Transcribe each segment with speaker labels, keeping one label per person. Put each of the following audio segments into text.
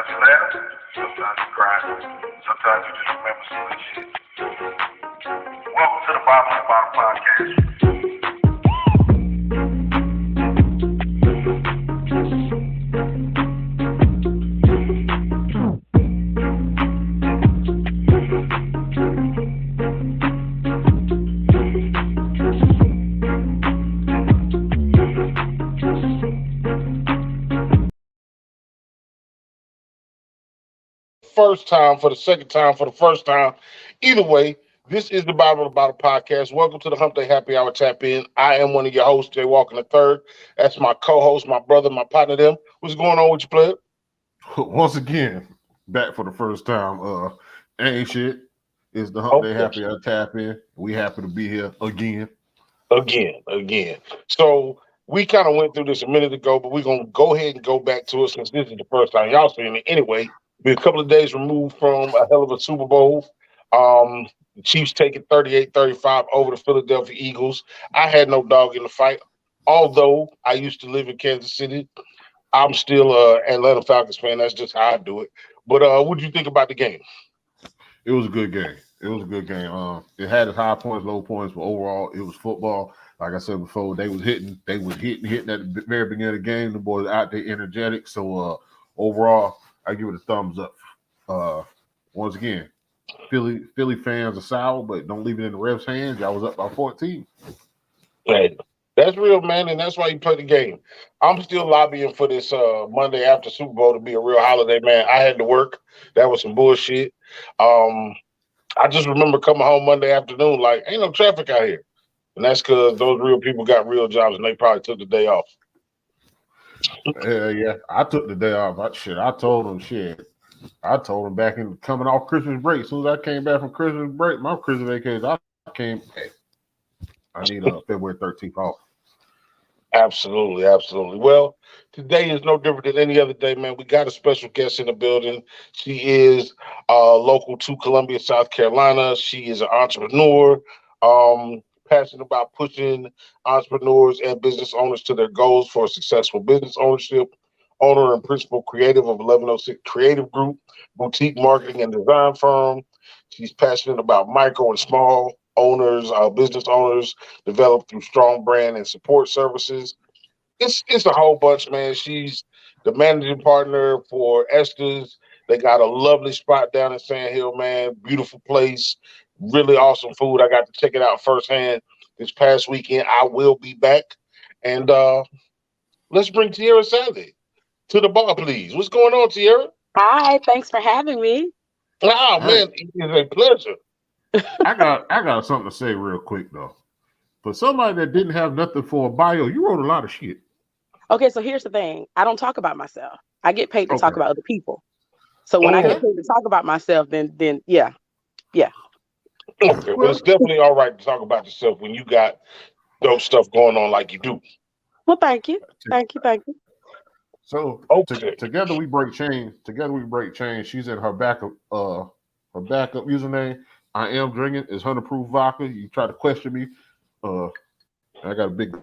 Speaker 1: you laugh, sometimes you cry, sometimes you just remember some good shit. Welcome to the Bottom of the Bottom podcast.
Speaker 2: First time, for the second time, for the first time. Either way, this is the Bible About a podcast. Welcome to the Hump Day Happy Hour Tap In. I am one of your hosts, Jay Walker the third. That's my co-host, my brother, my partner. Them. What's going on with you, player?
Speaker 3: Once again, back for the first time. Ain't shit. It's the Hump Day Happy Hour Tap In. We happy to be here again.
Speaker 2: Again. So we kind of went through this a minute ago, but we're gonna go ahead and go back to it since this is the first time y'all seeing it anyway. We're a couple of days removed from a hell of a Super Bowl. The Chiefs taking 38-35 over the Philadelphia Eagles. I had no dog in the fight. Although I used to live in Kansas City, I'm still an Atlanta Falcons fan. That's just how I do it. But what did you think about the game?
Speaker 3: It was a good game. It had its high points, low points, but overall, it was football. Like I said before, they was hitting at the very beginning of the game. The boys out there energetic. So overall, I give it a thumbs up. Once again, Philly fans are sour, but don't leave it in the refs' hands. Y'all was up by 14.
Speaker 2: Hey, that's real, man, and that's why you play the game. I'm still lobbying for this Monday after Super Bowl to be a real holiday, man. I had to work. That was some bullshit. I just remember coming home Monday afternoon like, ain't no traffic out here. And that's because those real people got real jobs, and they probably took the day off.
Speaker 3: Yeah, I took the day off. I told them back in coming off Christmas break. As soon as I came back from Christmas break, my Christmas vacation, I need February 13th off.
Speaker 2: Absolutely. Well, today is no different than any other day, man. We got a special guest in the building. She is local to Columbia, South Carolina. She is an entrepreneur, passionate about pushing entrepreneurs and business owners to their goals for successful business ownership. Owner and principal creative of 1106 Creative Group, boutique marketing and design firm. She's passionate about micro and small owners, business owners, developed through strong brand and support services. It's a whole bunch, man. She's the managing partner for Esther's. They got a lovely spot down in Sandhill, man. Beautiful place, really awesome food. I got to check it out firsthand this past weekend. I will be back, and let's bring Tiara Salley to the bar, please. What's going on, Tiara?
Speaker 4: Hi, thanks for having me.
Speaker 2: Oh, man, it is a pleasure.
Speaker 3: I got something to say real quick though. For somebody that didn't have nothing for a bio, you wrote a lot of shit.
Speaker 4: Okay, so here's the thing. I don't talk about myself. I get paid to talk about other people. So when I get paid to talk about myself, then yeah.
Speaker 2: Okay, well, it's definitely all right to talk about yourself when you got those stuff going on like you do.
Speaker 4: Well, thank you.
Speaker 3: So together we break chains. She's in her backup username. I am drinking. It's 100 proof vodka. You try to question me. I got a big.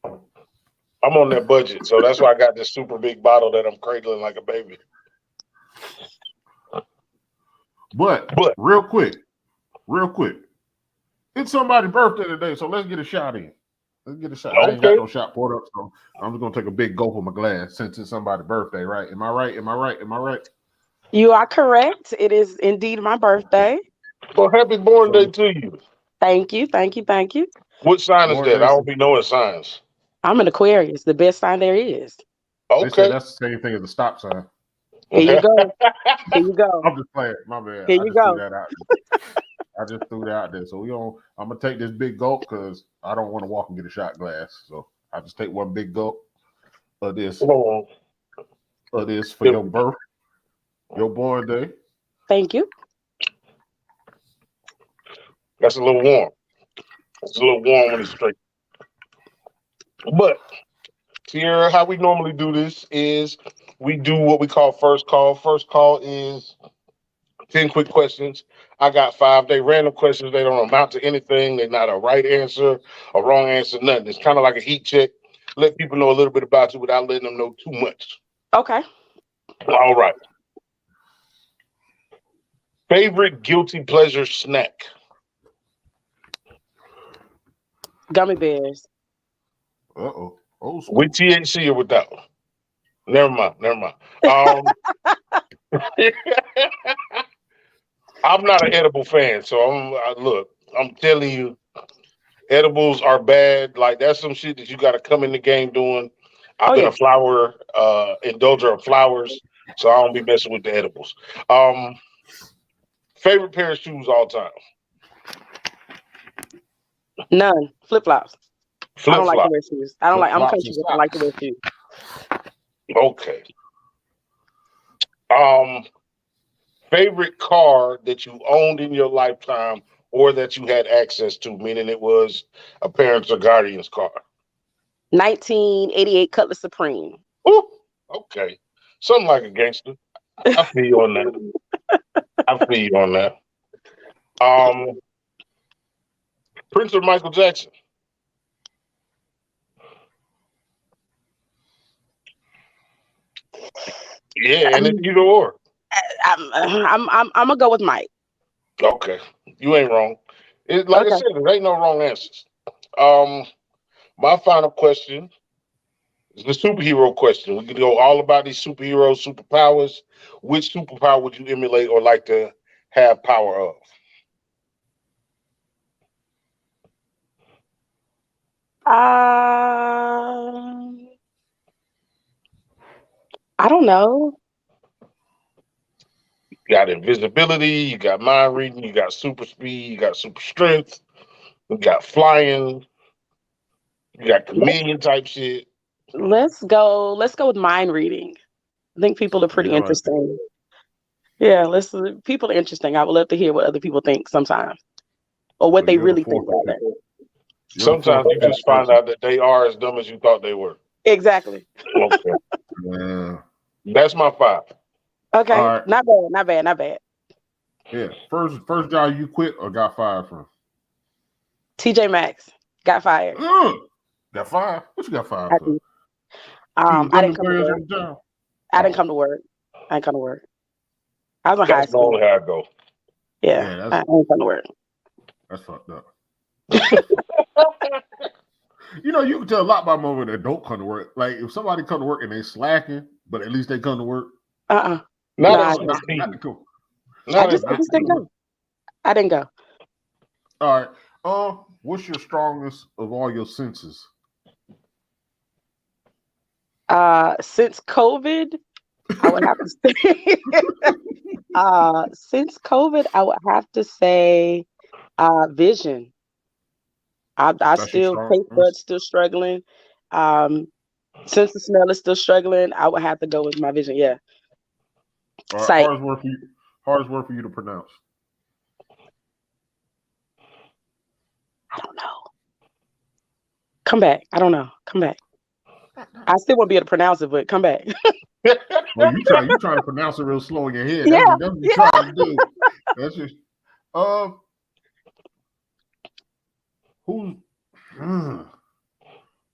Speaker 2: I'm on that budget, so that's why I got this super big bottle that I'm cradling like a baby.
Speaker 3: But real quick, it's somebody's birthday today, so let's get a shot in.
Speaker 2: Okay.
Speaker 3: I ain't got no shot poured up, so I'm just gonna take a big gulp of my glass since it's somebody's birthday, right? Am I right?
Speaker 4: You are correct. It is indeed my birthday.
Speaker 2: Well, happy born day to you.
Speaker 4: Thank you.
Speaker 2: What sign is that? I don't be knowing signs.
Speaker 4: I'm an Aquarius, the best sign there is.
Speaker 3: Okay. That's the same thing as a stop sign.
Speaker 4: Here you go.
Speaker 3: I'm just playing. My bad.
Speaker 4: Here you go.
Speaker 3: I just threw that out there. So I'm gonna take this big gulp because I don't want to walk and get a shot glass. So I just take one big gulp of this. For your born day.
Speaker 4: Thank you.
Speaker 2: That's a little warm. It's a little warm when it's straight. But Tiara, how we normally do this is we do what we call first call. First call is 10 quick questions. I got 5. They random questions. They don't amount to anything. They're not a right answer, a wrong answer, nothing. It's kind of like a heat check. Let people know a little bit about you without letting them know too much.
Speaker 4: Okay.
Speaker 2: All right. Favorite guilty pleasure snack?
Speaker 4: Gummy bears.
Speaker 3: Uh-oh. Old school.
Speaker 2: With THC or without? Never mind. Um, I'm not an edible fan, so I'm telling you, edibles are bad. Like that's some shit that you got to come in the game doing. I've been a flower indulger of flowers, so I don't be messing with the edibles. Favorite pair of shoes all time?
Speaker 4: None. Flip flops. I don't like to
Speaker 2: Flip-flop.
Speaker 4: wear shoes. I don't like. I'm
Speaker 3: Flip-flops
Speaker 4: country.
Speaker 3: and
Speaker 4: I like to wear shoes.
Speaker 2: Okay. Favorite car that you owned in your lifetime or that you had access to, meaning it was a parent's or guardian's car.
Speaker 4: 1988 Cutlass Supreme.
Speaker 2: Ooh, okay. Something like a gangster. I feel you on that. Prince or Michael Jackson? Yeah, and it's either or.
Speaker 4: I'm gonna go with Mike.
Speaker 2: Okay, you ain't wrong. Like I said, there ain't no wrong answers. My final question is the superhero question. We can go all about these superheroes, superpowers. Which superpower would you emulate or like to have power of?
Speaker 4: I don't know.
Speaker 2: You got invisibility, you got mind reading, you got super speed, you got super strength, you got flying, you got chameleon type shit.
Speaker 4: Let's go with mind reading. I think people are pretty
Speaker 3: Yeah,
Speaker 4: interesting. Yeah, people are interesting. I would love to hear what other people think sometimes. Or what they really think about it.
Speaker 2: Sometimes you just find out that they are as dumb as you thought they were.
Speaker 4: Exactly.
Speaker 2: Okay.
Speaker 3: Yeah.
Speaker 2: That's my 5.
Speaker 4: Okay.
Speaker 3: Right.
Speaker 4: Not bad.
Speaker 3: Yeah. First job you quit or got fired from?
Speaker 4: TJ Maxx got fired.
Speaker 3: Got fired? What you got fired for?
Speaker 4: I didn't come to work. I didn't come to work. I was in high school.
Speaker 2: That's how I go.
Speaker 4: Yeah, I didn't come to work.
Speaker 3: That's fucked up. You know, you can tell a lot by moment that don't come to work. Like if somebody come to work and they slacking, but at least they come to work.
Speaker 2: Not
Speaker 3: cool.
Speaker 4: I just didn't go. I didn't go.
Speaker 3: All right. What's your strongest of all your senses?
Speaker 4: Since COVID, I would have to say. Since COVID, I would have to say, vision. I still taste buds still struggling. Sense of smell is still struggling. I would have to go with my vision. Yeah.
Speaker 3: Sight. Hardest word for you to pronounce.
Speaker 4: I don't know. Come back. I don't know. Come back. I still won't be able to pronounce it, but come back.
Speaker 3: Well, you trying to pronounce it real slow in your head. That's what you're trying to do. That's just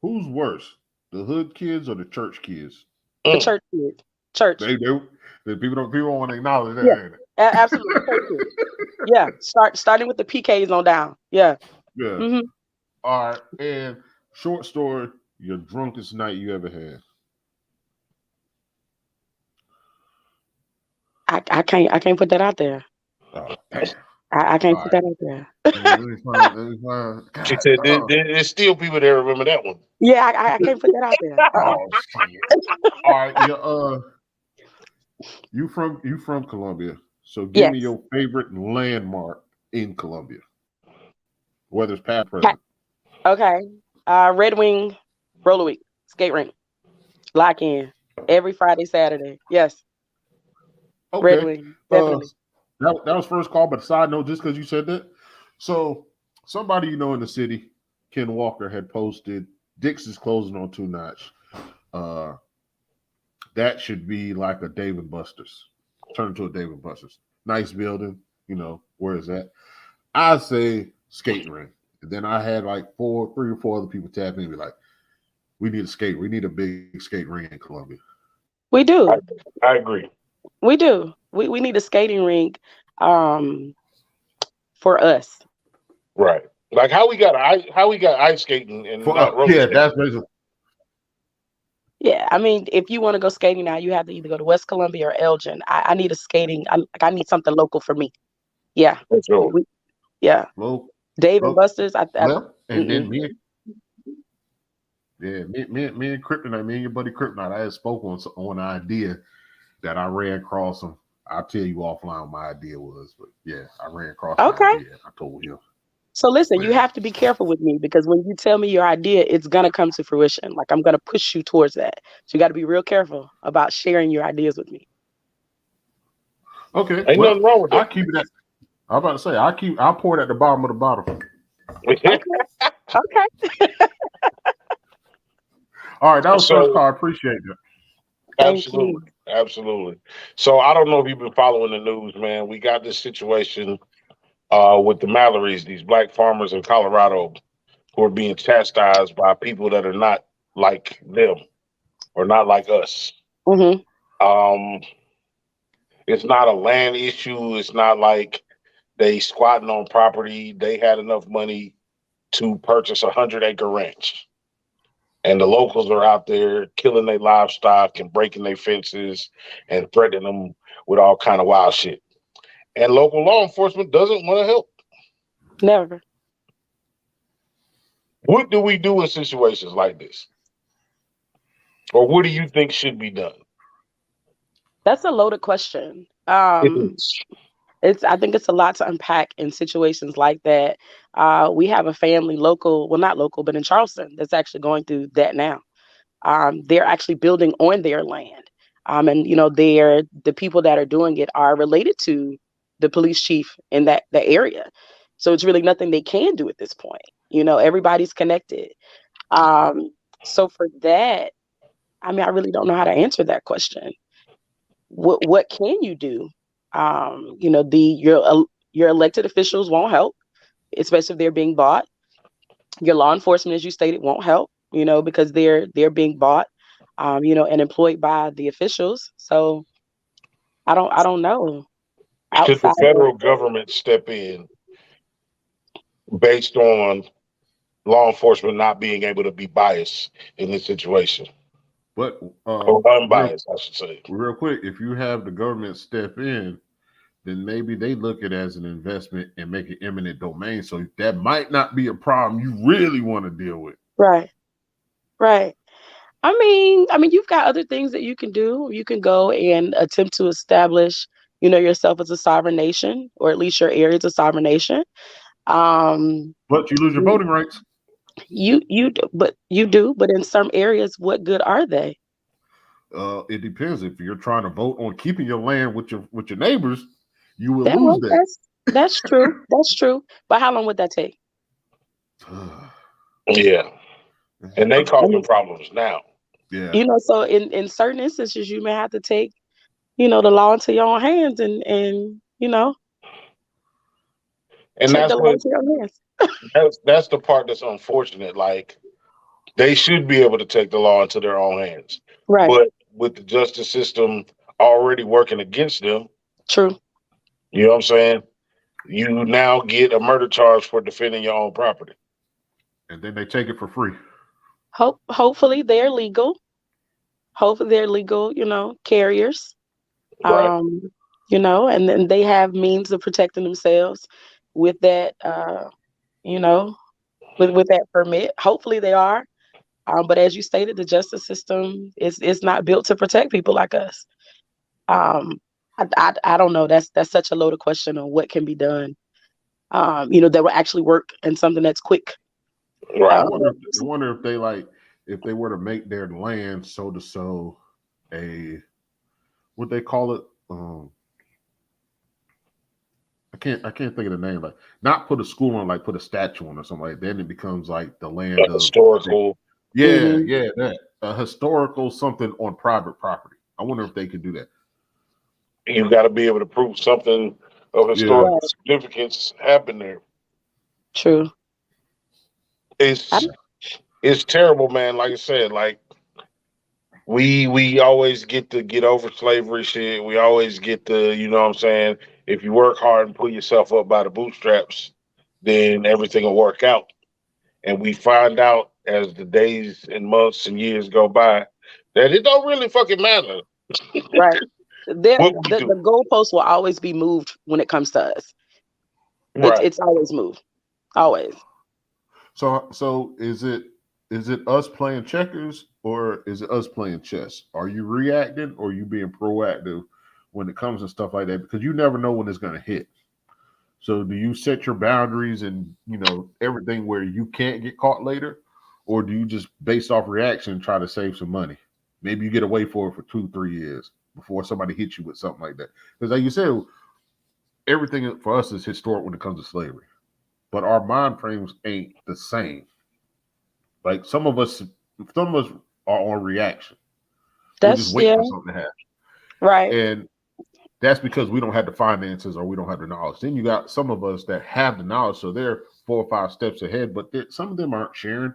Speaker 3: who's worse, the hood kids or the church kids?
Speaker 4: The church kids. Church.
Speaker 3: They do. People don't want to acknowledge that. Ain't it?
Speaker 4: Absolutely. Yeah. Starting with the PKs on down. Yeah.
Speaker 3: Yeah.
Speaker 4: Mm-hmm.
Speaker 3: All right. And short story, your drunkest night you ever had.
Speaker 4: I can't put that out there.
Speaker 3: Oh, damn.
Speaker 4: I can't put that out there.
Speaker 2: She said there's still people that remember that one.
Speaker 4: Yeah, I can't put that out there.
Speaker 3: Oh shit. All right, you from Columbia. So give me your favorite landmark in Columbia. Whether it's past or present.
Speaker 4: Okay. Red Wing Roller Week, skate rink. Lock in. Every Friday, Saturday. Yes.
Speaker 3: Okay.
Speaker 4: Red Wing. Definitely.
Speaker 3: That was first call, but side note, just because you said that. So somebody you know in the city, Ken Walker, had posted Dick's is closing on 2 Notch. That should be like a Dave & Buster's. Turn into a Dave & Buster's. Nice building, where is that? I say skating rink. And then I had like 3 or 4 other people tap in and be like, we need a skate. We need a big skate rink in Columbia.
Speaker 4: We do.
Speaker 2: I agree.
Speaker 4: We do. We need a skating rink. for us.
Speaker 2: Right. Like how we got ice skating and not roller skating.
Speaker 3: That's basically.
Speaker 4: Yeah, I mean, if you want to go skating now, you have to either go to West Columbia or Elgin. I need a skating. I need something local for me. Yeah.
Speaker 2: That's true.
Speaker 4: Yeah. Dave and Buster's.
Speaker 3: And then me and Kryptonite, me and your buddy Kryptonite, I had spoke on an idea that I ran across him. I'll tell you offline what my idea was, but yeah, I ran across the idea. I told him.
Speaker 4: So listen, you have to be careful with me because when you tell me your idea, it's gonna come to fruition. Like I'm gonna push you towards that. So you got to be real careful about sharing your ideas with me.
Speaker 3: Okay,
Speaker 2: ain't nothing wrong with that.
Speaker 3: I keep it at. I'm about to say I'll pour it at the bottom of the bottle.
Speaker 4: Okay.
Speaker 3: All right, that was first call. I appreciate it.
Speaker 2: Absolutely. So I don't know if you've been following the news, man. We got this situation with the Mallorys, these black farmers in Colorado who are being chastised by people that are not like them or not like us.
Speaker 4: Mm-hmm.
Speaker 2: It's not a land issue. It's not like they squatting on property. They had enough money to purchase 100-acre ranch. And the locals are out there killing their livestock and breaking their fences and threatening them with all kind of wild shit. And local law enforcement doesn't want to help.
Speaker 4: Never.
Speaker 2: What do we do in situations like this? Or what do you think should be done?
Speaker 4: That's a loaded question. I think it's a lot to unpack in situations like that. We have a family not local, but in Charleston that's actually going through that now. They're actually building on their land. And the people that are doing it are related to the police chief in that area. So it's really nothing they can do at this point. Everybody's connected. So for that, I mean, I really don't know how to answer that question. What can you do? Your elected officials won't help, especially if they're being bought. Your law enforcement, as you stated, won't help, because they're being bought, and employed by the officials. So I don't know.
Speaker 2: Should the federal government step in based on law enforcement not being able to be biased in this situation?
Speaker 3: But
Speaker 2: or unbiased, I should say.
Speaker 3: Real quick, if you have the government step in, then maybe they look at it as an investment and make it eminent domain. So that might not be a problem you really want to deal with.
Speaker 4: Right. I mean, you've got other things that you can do. You can go and attempt to establish, yourself as a sovereign nation, or at least your area as a sovereign nation.
Speaker 3: But you lose your voting rights.
Speaker 4: You do, but in some areas, what good are they?
Speaker 3: It depends. If you're trying to vote on keeping your land with your neighbors, you will lose that.
Speaker 4: That's true. That's true. But how long would that take?
Speaker 2: Yeah. And they causing problems now.
Speaker 3: Yeah.
Speaker 4: So in certain instances, you may have to take, the law into your own hands and
Speaker 2: and
Speaker 4: take
Speaker 2: that's
Speaker 4: the law into your hands.
Speaker 2: That's the part that's unfortunate. Like, they should be able to take the law into their own hands.
Speaker 4: Right.
Speaker 2: But with the justice system already working against them.
Speaker 4: True.
Speaker 2: You know what I'm saying? You now get a murder charge for defending your own property.
Speaker 3: And then they take it for free.
Speaker 4: Hopefully they're legal. Carriers.
Speaker 2: Right.
Speaker 4: And then they have means of protecting themselves with that, with that permit. Hopefully they are. But as you stated, the justice system is not built to protect people like us. I don't know. That's such a loaded question on what can be done. That will actually work and something that's quick.
Speaker 2: Right.
Speaker 3: I wonder if they were to make their land a what they call it. I can't think of the name. Like, not put a school on, like put a statue on or something like that. Then it becomes like the land of
Speaker 2: historical.
Speaker 3: That a historical something on private property. I wonder if they could do that.
Speaker 2: You got to be able to prove something of historical significance happened there.
Speaker 4: True.
Speaker 2: It's terrible, man. Like I said, like we always get over slavery shit. We always get you know what I'm saying? if you work hard and pull yourself up by the bootstraps, then everything will work out. And we find out as the days and months and years go by that it don't really fucking matter.
Speaker 4: Right.
Speaker 2: What we
Speaker 4: The
Speaker 2: do.
Speaker 4: goalpost will always be moved when it comes to us.
Speaker 2: Right.
Speaker 4: It's always moved. Always.
Speaker 3: So is it us playing checkers or is it us playing chess? Are you reacting or are you being proactive when it comes to stuff like that? Because you never know when it's going to hit. So do you set your boundaries and, everything where you can't get caught later? Or do you just, based off reaction, try to save some money? Maybe you get away for it for 2-3 years before somebody hits you with something like that. Because like you said, everything for us is historic when it comes to slavery. But our mind frames ain't the same. Like some of us are on reaction. We're just waiting for something to happen.
Speaker 4: Right.
Speaker 3: And that's because we don't have the finances or we don't have the knowledge. Then you got some of us that have the knowledge, so they're 4 or 5 steps ahead, but some of them aren't sharing.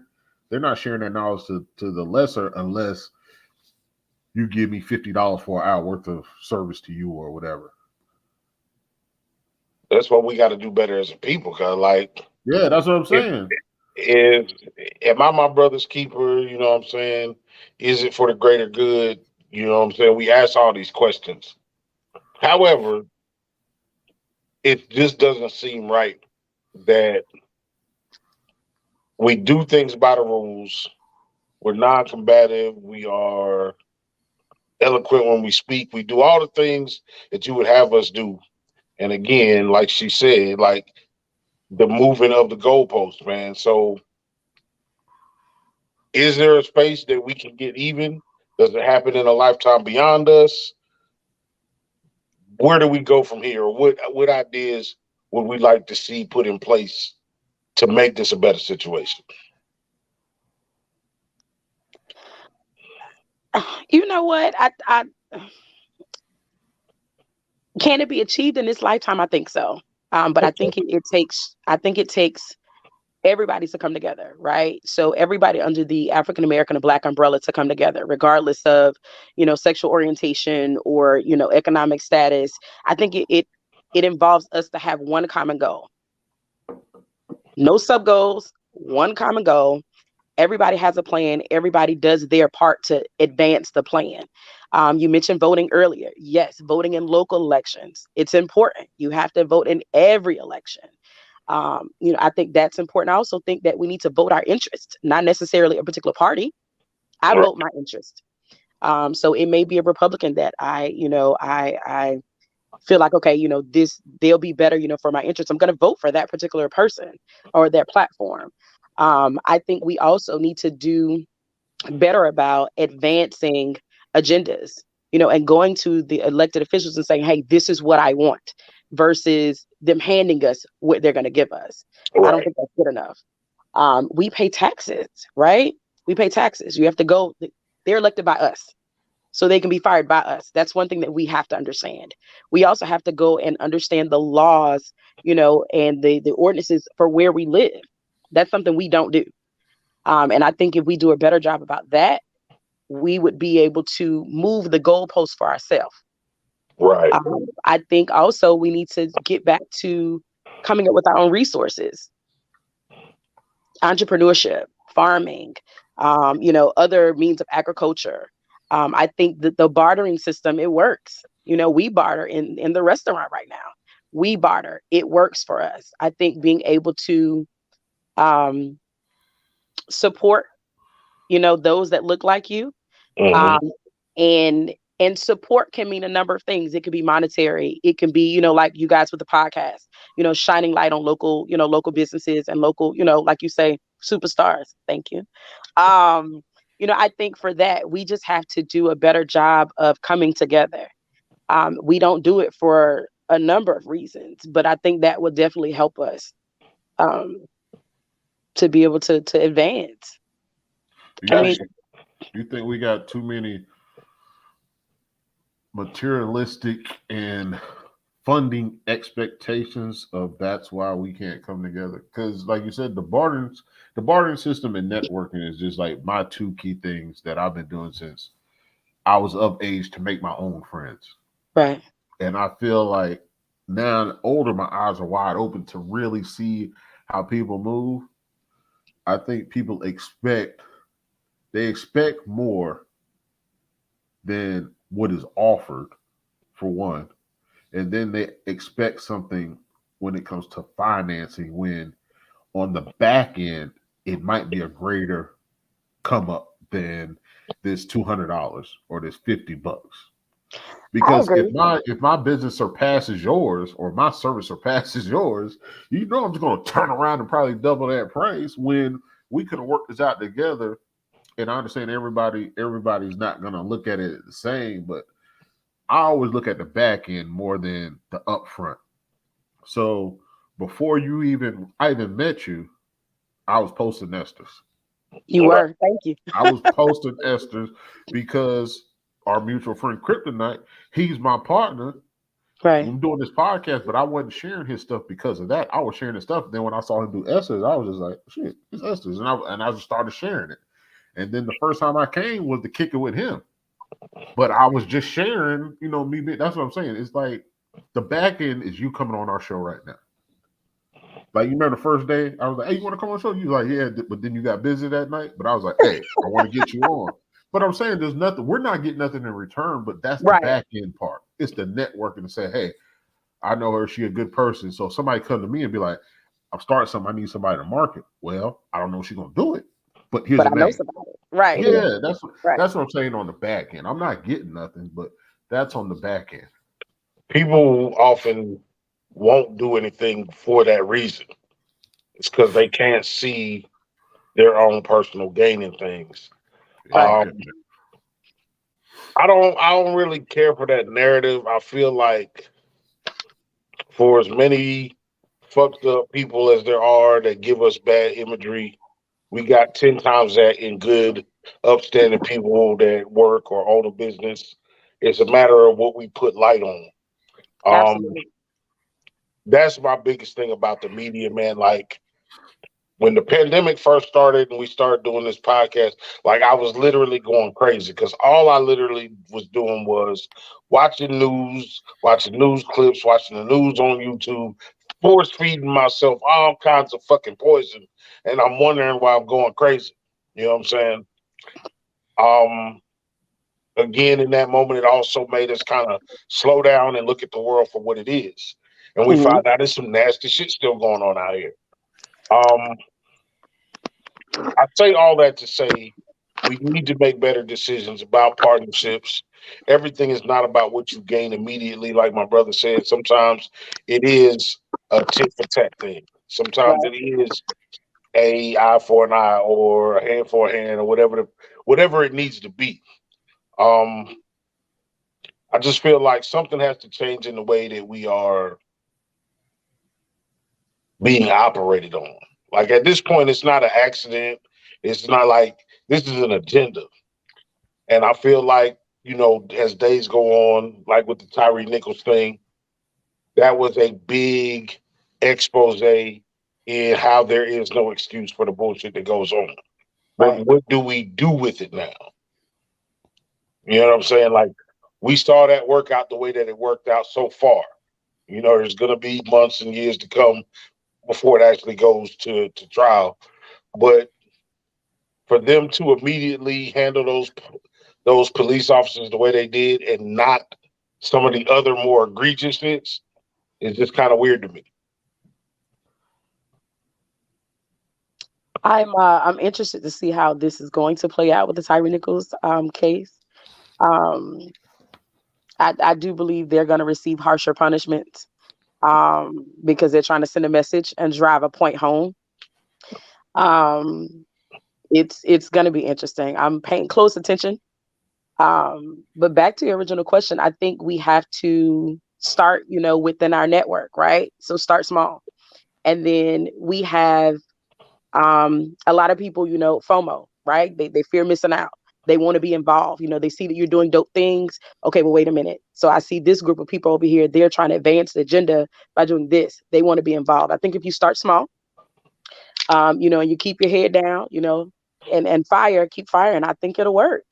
Speaker 3: They're not sharing their knowledge to the lesser unless you give me $50 for an hour worth of service to you or whatever.
Speaker 2: That's what we got to do better as a people. Cause
Speaker 3: yeah, that's what I'm saying.
Speaker 2: Am I my brother's keeper? You know what I'm saying? Is it for the greater good? You know what I'm saying? We ask all these questions. However, it just doesn't seem right that we do things by the rules. We're non-combative. We are eloquent when we speak. We do all the things that you would have us do. And again, like she said, like the moving of the goalposts, man. So is there a space that we can get even? Does it happen in a lifetime beyond us? Where do we go from here? What ideas would we like to see put in place to make this a better situation?
Speaker 4: You know what? I can it be achieved in this lifetime? I think so. But I think it takes everybody to come together, right? So everybody under the African American and Black umbrella to come together, regardless of, sexual orientation or, economic status. I think it involves us to have one common goal. No sub goals, one common goal. Everybody has a plan. Everybody does their part to advance the plan. You mentioned voting earlier. Yes, voting in local elections. It's important. You have to vote in every election. I think that's important. I also think that we need to vote our interest, not necessarily a particular party. I vote my interest. So it may be a Republican that I feel like, okay, they'll be better, for my interest. I'm going to vote for that particular person or their platform. I think we also need to do better about advancing agendas, and going to the elected officials and saying, hey, this is what I want, versus them handing us what they're going to give us. Right. I don't think that's good enough. We pay taxes, right? We pay taxes. You have to go, they're elected by us, so they can be fired by us. That's one thing that we have to understand. We also have to go and understand the laws, and the ordinances for where we live. That's something we don't do. And I think if we do a better job about that, we would be able to move the goalposts for ourselves.
Speaker 2: Right.
Speaker 4: I think also we need to get back to coming up with our own resources, entrepreneurship, farming, other means of agriculture. I think that the bartering system, it works. We barter in the restaurant right now. We barter. It works for us. I think being able to support, those that look like you. Mm-hmm. And support can mean a number of things. It could be monetary. It can be, like you guys with the podcast, shining light on local businesses and local, like you say, superstars. Thank you. I think for that, we just have to do a better job of coming together. We don't do it for a number of reasons, but I think that will definitely help us to be able to advance.
Speaker 3: You think we got too many materialistic and funding expectations of that's why we can't come together? Because like you said, the bartering system and networking is just like my 2 key things that I've been doing since I was of age to make my own friends.
Speaker 4: Right.
Speaker 3: And I feel like now older, my eyes are wide open to really see how people move. I think people expect more than what is offered, for one, and then they expect something when it comes to financing, when on the back end it might be a greater come up than this $200 or this $50.
Speaker 4: I
Speaker 3: Because
Speaker 4: agree.
Speaker 3: if my business surpasses yours or my service surpasses yours, you know I'm just going to turn around and probably double that price when we could have worked this out together. And I understand everybody's not going to look at it the same, but I always look at the back end more than the upfront. So before I even met you, I was posting Esther's.
Speaker 4: You were. Thank you.
Speaker 3: I was posting Esther's because our mutual friend Kryptonite, he's my partner.
Speaker 4: Right.
Speaker 3: I'm doing this podcast, but I wasn't sharing his stuff because of that. I was sharing his stuff. Then when I saw him do Esther's, I was just like, shit, it's Esther's. And I just started sharing it. And then the first time I came was to kick it with him. But I was just sharing, me. That's what I'm saying. It's like the back end is you coming on our show right now. Like, you remember the first day, I was like, hey, you want to come on the show? You was like, yeah, but then you got busy that night. But I was like, hey, I want to get you on. But I'm saying there's nothing, we're not getting nothing in return, but that's the back end part. It's the networking to say, hey, I know her, she a good person. So somebody come to me and be like, I'm starting something, I need somebody to market. Well, I don't know if she's gonna do it, but here's a name.
Speaker 4: Right.
Speaker 3: Yeah, that's what I'm saying on the back end. I'm not getting nothing, but that's on the back end.
Speaker 2: People often won't do anything for that reason. It's because they can't see their own personal gain in things.
Speaker 3: Right.
Speaker 2: I don't really care for that narrative. I feel like for as many fucked up people as there are that give us bad imagery, we got 10 times that in good, upstanding people that work or own a business. It's a matter of what we put light on.
Speaker 4: Absolutely.
Speaker 2: That's my biggest thing about the media, man. Like, when the pandemic first started and we started doing this podcast, like, I was literally going crazy because all I literally was doing was watching news clips, watching the news on YouTube, force feeding myself all kinds of fucking poison. And I'm wondering why I'm going crazy. You know what I'm saying? Again, in that moment, it also made us kind of slow down and look at the world for what it is. And we find out there's some nasty shit still going on out here. I say all that to say we need to make better decisions about partnerships. Everything is not about what you gain immediately, like my brother said. Sometimes it is a tit for tat thing. Sometimes it is a eye for an eye or a hand for a hand or whatever it needs to be. I just feel like something has to change in the way that we are being operated on. Like, at this point, it's not an accident. It's not like this is an agenda. And I feel like, as days go on, like with the Tyree Nichols thing, that was a big expose in how there is no excuse for the bullshit that goes on. But what do we do with it now? You know what I'm saying? Like, we saw that work out the way that it worked out so far. There's going to be months and years to come before it actually goes to trial. But for them to immediately handle those police officers the way they did and not some of the other more egregious hits is just kind of weird to me.
Speaker 4: I'm interested to see how this is going to play out with the Tyree Nichols case. I do believe they're going to receive harsher punishments because they're trying to send a message and drive a point home. It's going to be interesting. I'm paying close attention. But back to your original question, I think we have to start, within our network, right? So start small. And then we have a lot of people, FOMO, right? They fear missing out. They want to be involved. They see that you're doing dope things. Okay, well, wait a minute. So I see this group of people over here. They're trying to advance the agenda by doing this. They want to be involved. I think if you start small, and you keep your head down, and keep firing, I think it'll work.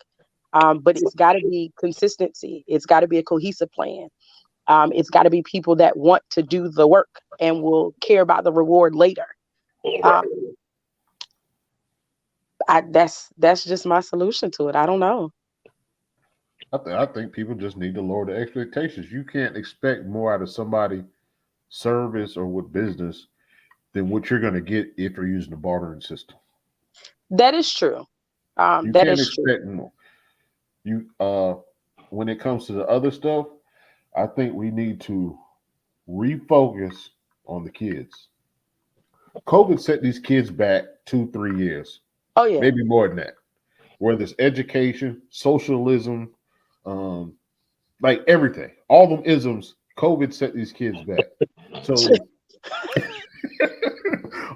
Speaker 4: But it's got to be consistency. It's got to be a cohesive plan. It's got to be people that want to do the work and will care about the reward later. That's just my solution to it. I don't know.
Speaker 3: I think people just need to lower the expectations. You can't expect more out of somebody service or with business than what you're going to get if you're using the bartering system.
Speaker 4: That is true.
Speaker 3: You can't expect more. When it comes to the other stuff, I think we need to refocus on the kids. COVID set these kids back 2-3 years.
Speaker 4: Oh yeah,
Speaker 3: maybe more than that. Whether it's education, socialism, like everything, all them isms, COVID set these kids back. So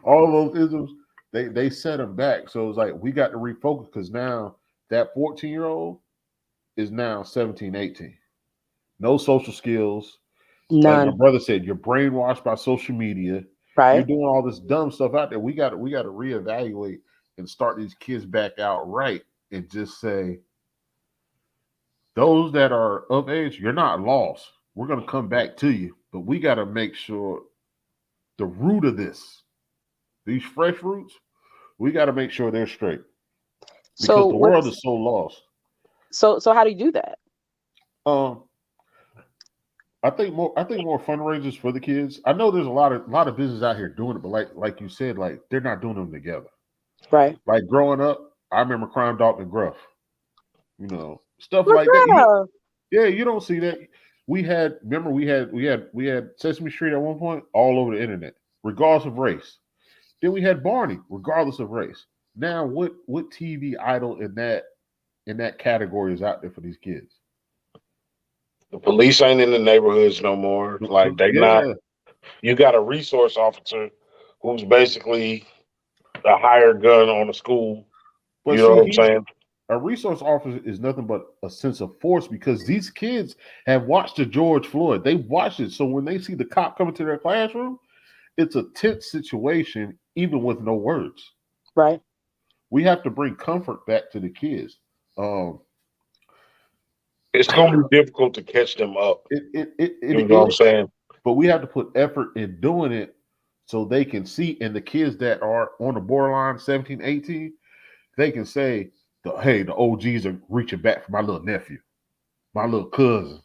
Speaker 3: all those isms, they set them back. So it's like we got to refocus because now that 14-year-old is now 17, 18. No social skills.
Speaker 4: none.
Speaker 3: Like my brother said, you're brainwashed by social media.
Speaker 4: Right.
Speaker 3: You're doing all this dumb stuff out there. We got to reevaluate and start these kids back out right and just say, those that are of age, you're not lost. We're going to come back to you, but we got to make sure the root of this, these fresh roots, we got to make sure they're straight because the world is so lost.
Speaker 4: So how do you do that?
Speaker 3: I think more fundraisers for the kids. I know there's a lot of business out here doing it, but like you said, like they're not doing them together.
Speaker 4: Right.
Speaker 3: Like growing up, I remember Crime Dog McGruff. You know, stuff like that. You don't see that. We had Sesame Street at one point all over the internet, regardless of race. Then we had Barney, regardless of race. Now what TV idol in that category is out there for these kids?
Speaker 2: The police ain't in the neighborhoods no more. Like they not. You got a resource officer who's basically a hired gun on the school. But you know what I'm saying?
Speaker 3: A resource officer is nothing but a sense of force because these kids have watched the George Floyd. They've watched it. So when they see the cop coming to their classroom, it's a tense situation, even with no words.
Speaker 4: Right.
Speaker 3: We have to bring comfort back to the kids.
Speaker 2: It's going to be difficult to catch them up.
Speaker 3: You
Speaker 2: know what I'm saying?
Speaker 3: But we have to put effort in doing it so they can see. And the kids that are on the borderline 17, 18, they can say, hey, the OGs are reaching back for my little nephew, my little cousin,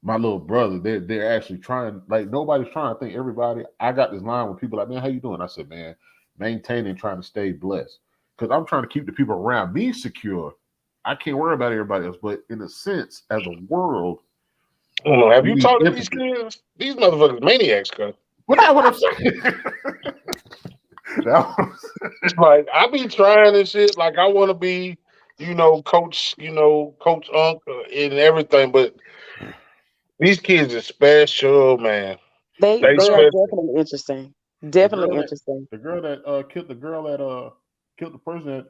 Speaker 3: my little brother. They're actually trying. Like nobody's trying. I think everybody. I got this line with people like, man, how you doing? I said, man, maintaining, trying to stay blessed because I'm trying to keep the people around me secure. I can't worry about everybody else, but in a sense, as a world,
Speaker 2: have you talked to these kids? These motherfuckers maniacs, cuz.
Speaker 3: Well, that's what I'm saying.
Speaker 2: It's like I be trying and shit. Like I want to be, Coach Unc and everything, but these kids are special, man.
Speaker 4: They are definitely interesting. Definitely interesting.
Speaker 3: The girl that killed the person at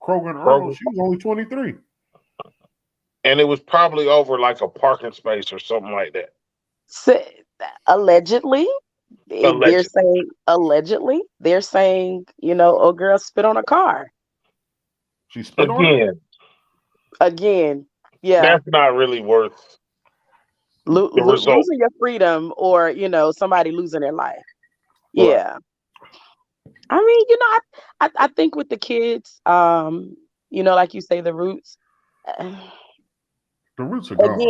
Speaker 3: Kroger and Earl, she was only 23.
Speaker 2: And it was probably over like a parking space or something like that.
Speaker 4: So, allegedly. They're saying, a girl spit on a car.
Speaker 3: She spit on it?
Speaker 4: Again. Yeah.
Speaker 2: That's not really worth
Speaker 4: losing your freedom or, somebody losing their life. Right. Yeah. I mean, I think with the kids, like you say, the roots.
Speaker 3: The roots are gone.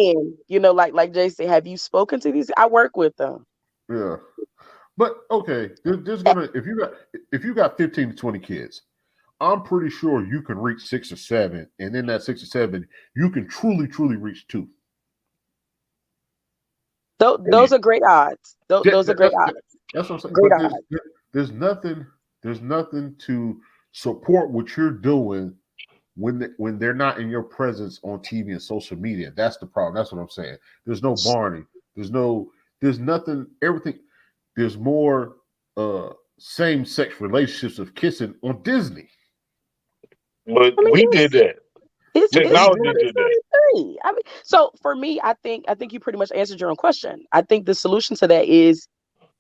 Speaker 4: Again, like Jay said, have you spoken to these? I work with them.
Speaker 3: Yeah. But okay, there's gonna if you got 15 to 20 kids, I'm pretty sure you can reach 6 or 7, and in that 6 or 7, you can truly reach 2.
Speaker 4: Those are great odds. Those are great odds.
Speaker 3: That's what I'm saying.
Speaker 4: Great odds.
Speaker 3: There's nothing to support what you're doing when they're not in your presence on TV and social media. That's the problem. That's what I'm saying. There's no Barney. There's nothing. Everything. There's more same-sex relationships of kissing on Disney.
Speaker 2: But we did that. Technology did that.
Speaker 4: So for me, I think you pretty much answered your own question. I think the solution to that is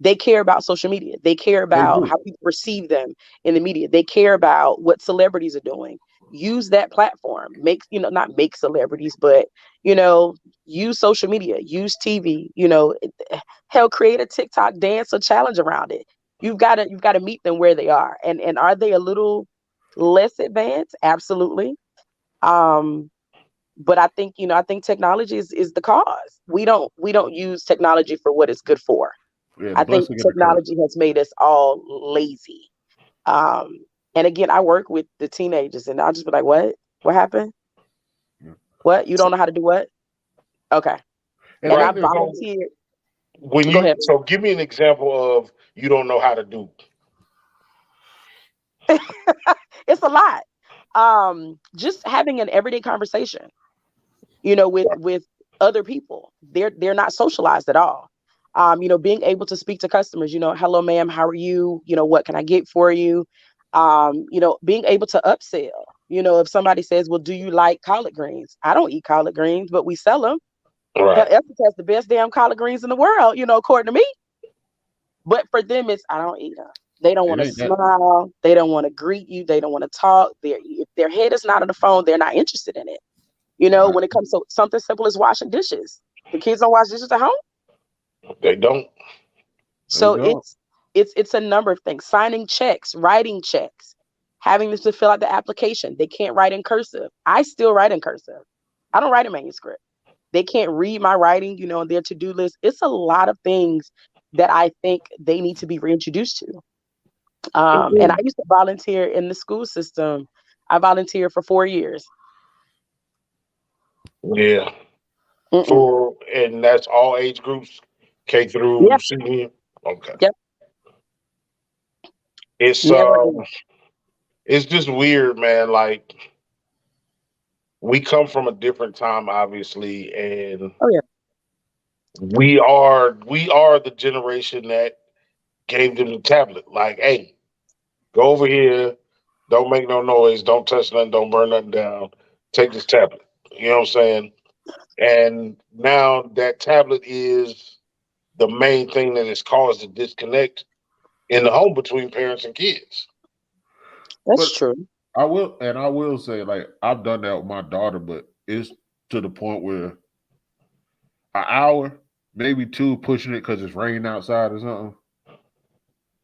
Speaker 4: They care about social media. They care about how people perceive them in the media. They care about what celebrities are doing. Use that platform. Not make celebrities, but, use social media, use TV, hell, create a TikTok dance or challenge around it. You've got to meet them where they are. And are they a little less advanced? Absolutely. But I think technology is the cause. We don't use technology for what it's good for.
Speaker 3: Yeah,
Speaker 4: I think technology has made us all lazy. And again, I work with the teenagers, and I'll just be like, "What? What happened? What? You don't know how to do what? Okay." And I volunteered.
Speaker 2: Go ahead. So give me an example of you don't know how to do.
Speaker 4: It's a lot. Just having an everyday conversation, with other people. They're not socialized at all. Being able to speak to customers, hello, ma'am, how are you? What can I get for you? Being able to upsell, if somebody says, well, do you like collard greens? I don't eat collard greens, but we sell them.
Speaker 2: Right.
Speaker 4: Esther has the best damn collard greens in the world, according to me. But for them, it's, I don't eat them. They don't want to smile. They don't want to greet you. They don't want to talk. If their head is not on the phone, they're not interested in it. When it comes to something simple as washing dishes, the kids don't wash dishes at home.
Speaker 2: They don't.
Speaker 4: So it's a number of things. Signing checks, writing checks, having them to fill out the application. They can't write in cursive. I still write in cursive. I don't write in manuscript. They can't read my writing, on their to-do list. It's a lot of things that I think they need to be reintroduced to. And I used to volunteer in the school system. I volunteered for 4 years.
Speaker 2: Yeah. And that's all age groups, K through senior. Okay.
Speaker 4: Yep.
Speaker 2: It's just weird, man. Like, we come from a different time, obviously, and we are the generation that gave them the tablet. Like, hey, go over here, don't make no noise, don't touch nothing, don't burn nothing down. Take this tablet. You know what I'm saying? And now that tablet is the main thing that has caused the disconnect in the home between parents and kids.
Speaker 4: That's true.
Speaker 3: I will say, like, I've done that with my daughter, but it's to the point where an hour, maybe two, pushing it because it's raining outside or something,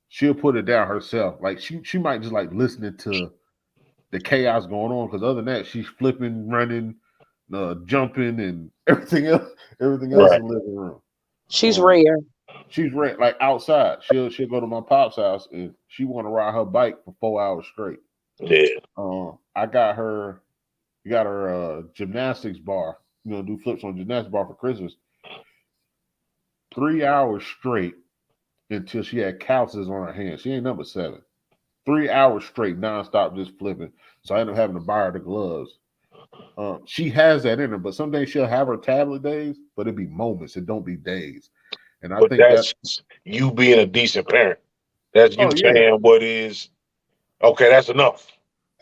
Speaker 3: she'll put it down herself. Like, she might just like listening to the chaos going on, because other than that, she's flipping, running, jumping, and everything else in the living room.
Speaker 4: She's rare.
Speaker 3: She's rare. Like, outside, she'll go to my pop's house and she want to ride her bike for 4 hours straight.
Speaker 2: Yeah.
Speaker 3: I got her gymnastics bar. Do flips on gymnastics bar for Christmas. 3 hours straight until she had calluses on her hands. She ain't number 7. 3 hours straight, nonstop, just flipping. So I ended up having to buy her the gloves. She has that in her, but some days she'll have her tablet days, but it'd be moments. It don't be days. And I think that's
Speaker 2: you being a decent parent. That's you saying what is okay. That's enough.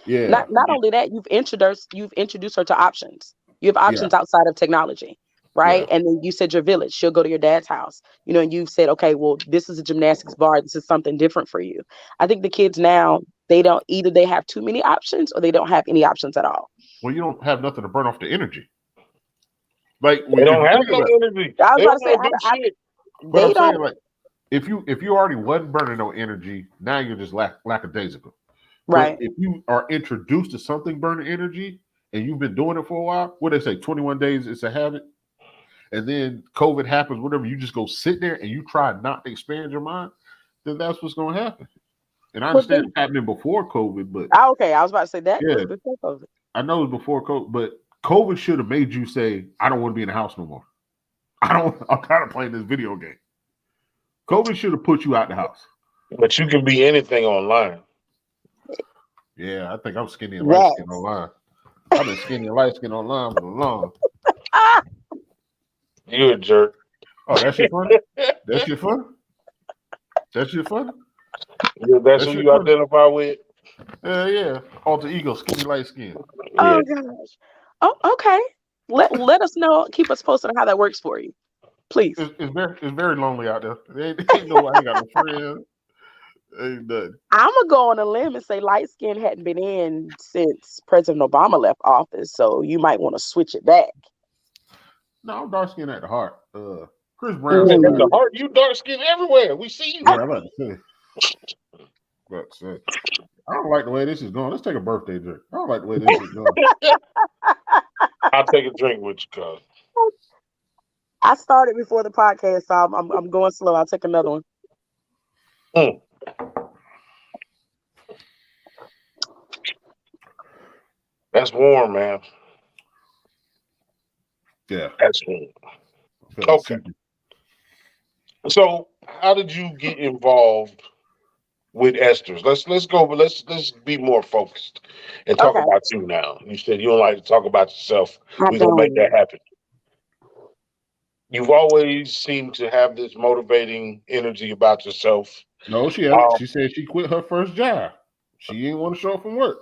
Speaker 3: Yeah.
Speaker 4: Not only that, you've introduced her to options. You have options outside of technology, right? Yeah. And then you said your village. She'll go to your dad's house, and you've said, okay, well, this is a gymnastics bar. This is something different for you. I think the kids now, they have too many options or they don't have any options at all.
Speaker 3: Well, you don't have nothing to burn off the energy. Like,
Speaker 2: they don't have no energy.
Speaker 4: I was about to say,
Speaker 3: But I'm saying, like, if you already wasn't burning no energy, now you're just lackadaisical.
Speaker 4: Right.
Speaker 3: But if you are introduced to something burning energy and you've been doing it for a while, what they say, 21 days it's a habit, and then COVID happens, whatever, you just go sit there and you try not to expand your mind, then that's what's going to happen. And I understand it's happening before COVID, but
Speaker 4: okay, I was about to say that was before COVID.
Speaker 3: I know it's before COVID, but COVID should have made you say, I don't want to be in the house no more. I'm tired of playing this video game. COVID should have put you out the house.
Speaker 2: But you can be anything online.
Speaker 3: Yeah, I think I'm skinny and light skin online. I've been skinny and light skin online for long.
Speaker 2: You're a jerk.
Speaker 3: Oh, that's your fun? That's your fun? That's your fun?
Speaker 2: Yeah, that's who you identify with?
Speaker 3: Yeah. Alter ego, skinny light skin.
Speaker 4: Oh, gosh. Oh, okay. Let us know. Keep us posted on how that works for you. Please.
Speaker 3: It's very lonely out there. Ain't no, I ain't got no friends. Ain't nothing.
Speaker 4: I'm gonna go on a limb and say light skin hadn't been in since President Obama left office, so you might want to switch it back.
Speaker 3: No, I'm dark skinned at the heart. Chris Brown.
Speaker 2: At the heart, you dark skinned everywhere. We see you.
Speaker 3: Yeah, I'm about to say. I don't like the way this is going. Let's take a birthday drink. I don't like the way this is going.
Speaker 2: I'll take a drink with you, cuz.
Speaker 4: I started before the podcast, so I'm going slow. I'll take another one.
Speaker 2: That's warm, man.
Speaker 3: Yeah.
Speaker 2: That's warm. Okay. So how did you get involved with Esther's? Let's go, but let's be more focused and talk about you now. You said you don't like to talk about yourself. We're gonna make that happen. You've always seemed to have this motivating energy about yourself.
Speaker 3: No, she said she quit her first job. She didn't want to show up from work.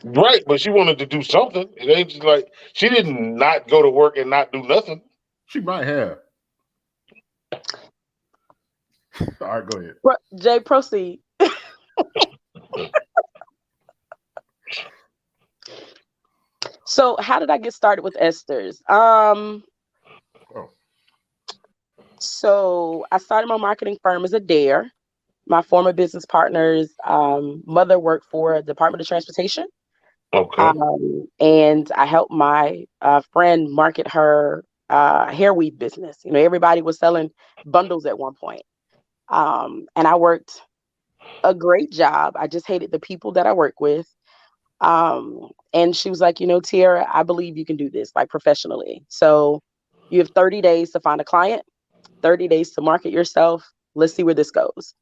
Speaker 2: Right, but she wanted to do something. It ain't just like she didn't not go to work and not do nothing.
Speaker 3: She might have. All right, go ahead.
Speaker 4: Jay, proceed. So how did I get started with Esther's? So I started my marketing firm as a dare. My former business partner's mother worked for the Department of Transportation.
Speaker 2: Okay.
Speaker 4: And I helped my friend market her hair weave business. You know, everybody was selling bundles at one point. And I worked a great job. I just hated the people that I work with. And she was like, you know, Tiara, I believe you can do this, like, professionally. So you have 30 days to find a client, 30 days to market yourself. Let's see where this goes.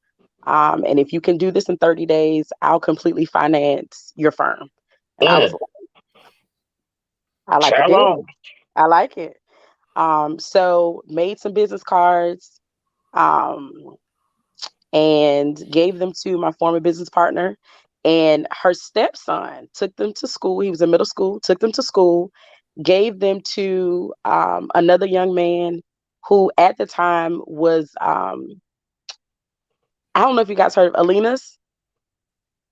Speaker 4: And if you can do this in 30 days, I'll completely finance your firm. And I was like, I like it. I like it. So made some business cards, and gave them to my former business partner. And her stepson took them to school. He was in middle school, took them to school, gave them to another young man who at the time was, I don't know if you guys heard of Alina's.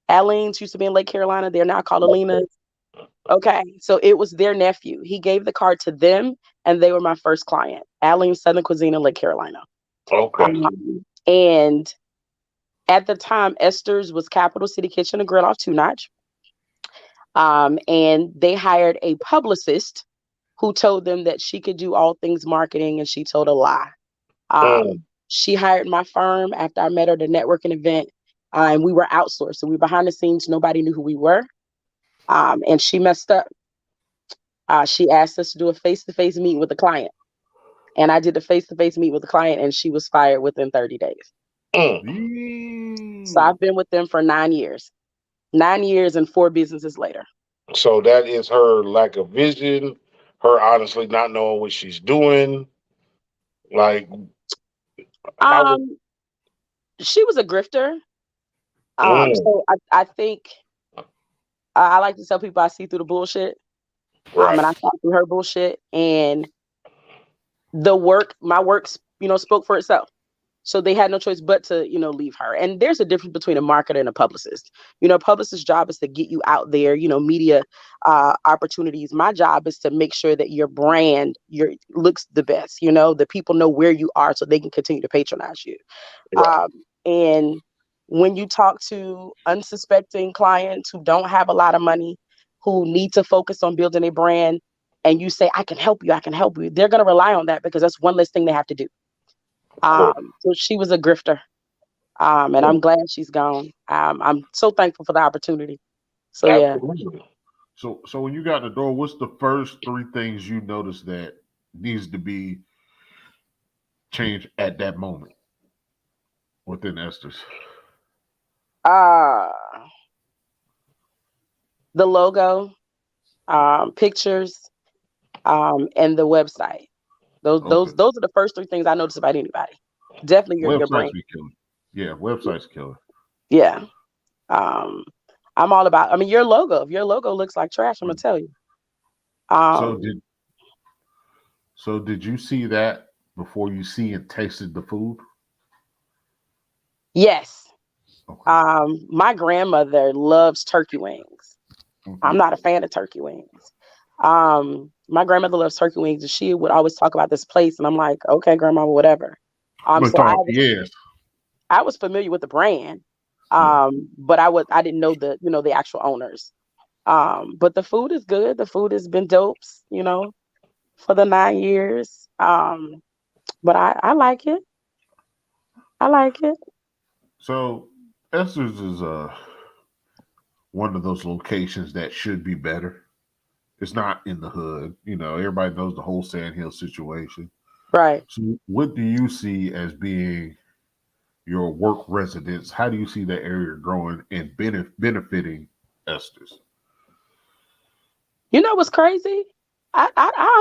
Speaker 4: Aleen's used to be in Lake Carolina. They're now called Alina's. Okay, so it was their nephew. He gave the card to them, and they were my first client. Aleen's Southern Cuisine in Lake Carolina.
Speaker 2: Okay.
Speaker 4: And at the time, Esther's was Capital City Kitchen and Grill off 2 Notch. And they hired a publicist who told them that she could do all things marketing, and she told a lie. She hired my firm after I met her at a networking event, and we were outsourced. So we were behind the scenes. Nobody knew who we were. And she messed up. She asked us to do a face-to-face meet with the client. And I did the face-to-face meet with the client, and she was fired within 30 days. So I've been with them for 9 years. 9 years and 4 businesses later.
Speaker 2: So that is her lack of vision, her honestly not knowing what she's doing. Like,
Speaker 4: she was a grifter. So I think I like to tell people I see through the bullshit.
Speaker 2: Right.
Speaker 4: And I saw through her bullshit, and my work, spoke for itself. So they had no choice but to, leave her. And there's a difference between a marketer and a publicist. A publicist's job is to get you out there, media opportunities. My job is to make sure that your brand looks the best. The people know where you are so they can continue to patronize you. Right. And when you talk to unsuspecting clients who don't have a lot of money, who need to focus on building a brand, and you say, I can help you, they're going to rely on that because that's one less thing they have to do. So she was a grifter, and I'm glad she's gone. I'm so thankful for the opportunity. So yeah.
Speaker 3: So when you got in the door, what's the first 3 things you noticed that needs to be changed at that moment within Esther's?
Speaker 4: The logo, pictures, and the website. Those are the first 3 things I noticed about anybody. Definitely your brand.
Speaker 3: Yeah, website's killer.
Speaker 4: Yeah. I'm all about, your logo. If your logo looks like trash, I'm gonna tell you.
Speaker 3: So did you see that before you see and tasted the food?
Speaker 4: Yes.
Speaker 3: Okay.
Speaker 4: My grandmother loves turkey wings. I'm not a fan of turkey wings. My grandmother loves turkey wings, and she would always talk about this place, and I'm like, okay, grandma, whatever.
Speaker 3: We're
Speaker 4: So
Speaker 3: talking yes.
Speaker 4: I was familiar with the brand, but I didn't know the actual owners. But the food is good. The food has been dope, for the 9 years. But I like it. I like it.
Speaker 3: So Esther's is one of those locations that should be better. It's not in the hood. Everybody knows the whole Sandhill situation.
Speaker 4: Right.
Speaker 3: So what do you see as being your work residence? How do you see that area growing and benefiting Esther's?
Speaker 4: You know what's crazy? I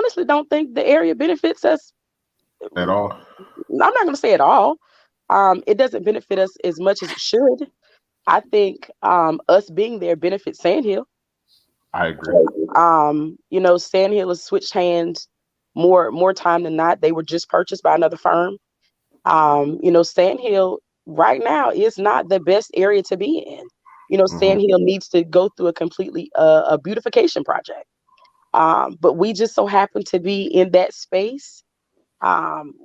Speaker 4: honestly don't think the area benefits us
Speaker 3: at all.
Speaker 4: I'm not going to say at all. It doesn't benefit us as much as it should. I think us being there benefits Sandhill.
Speaker 3: I agree.
Speaker 4: Sandhill has switched hands more time than not. They were just purchased by another firm. Sandhill right now is not the best area to be in. Sandhill needs to go through a completely a beautification project. But we just so happen to be in that space.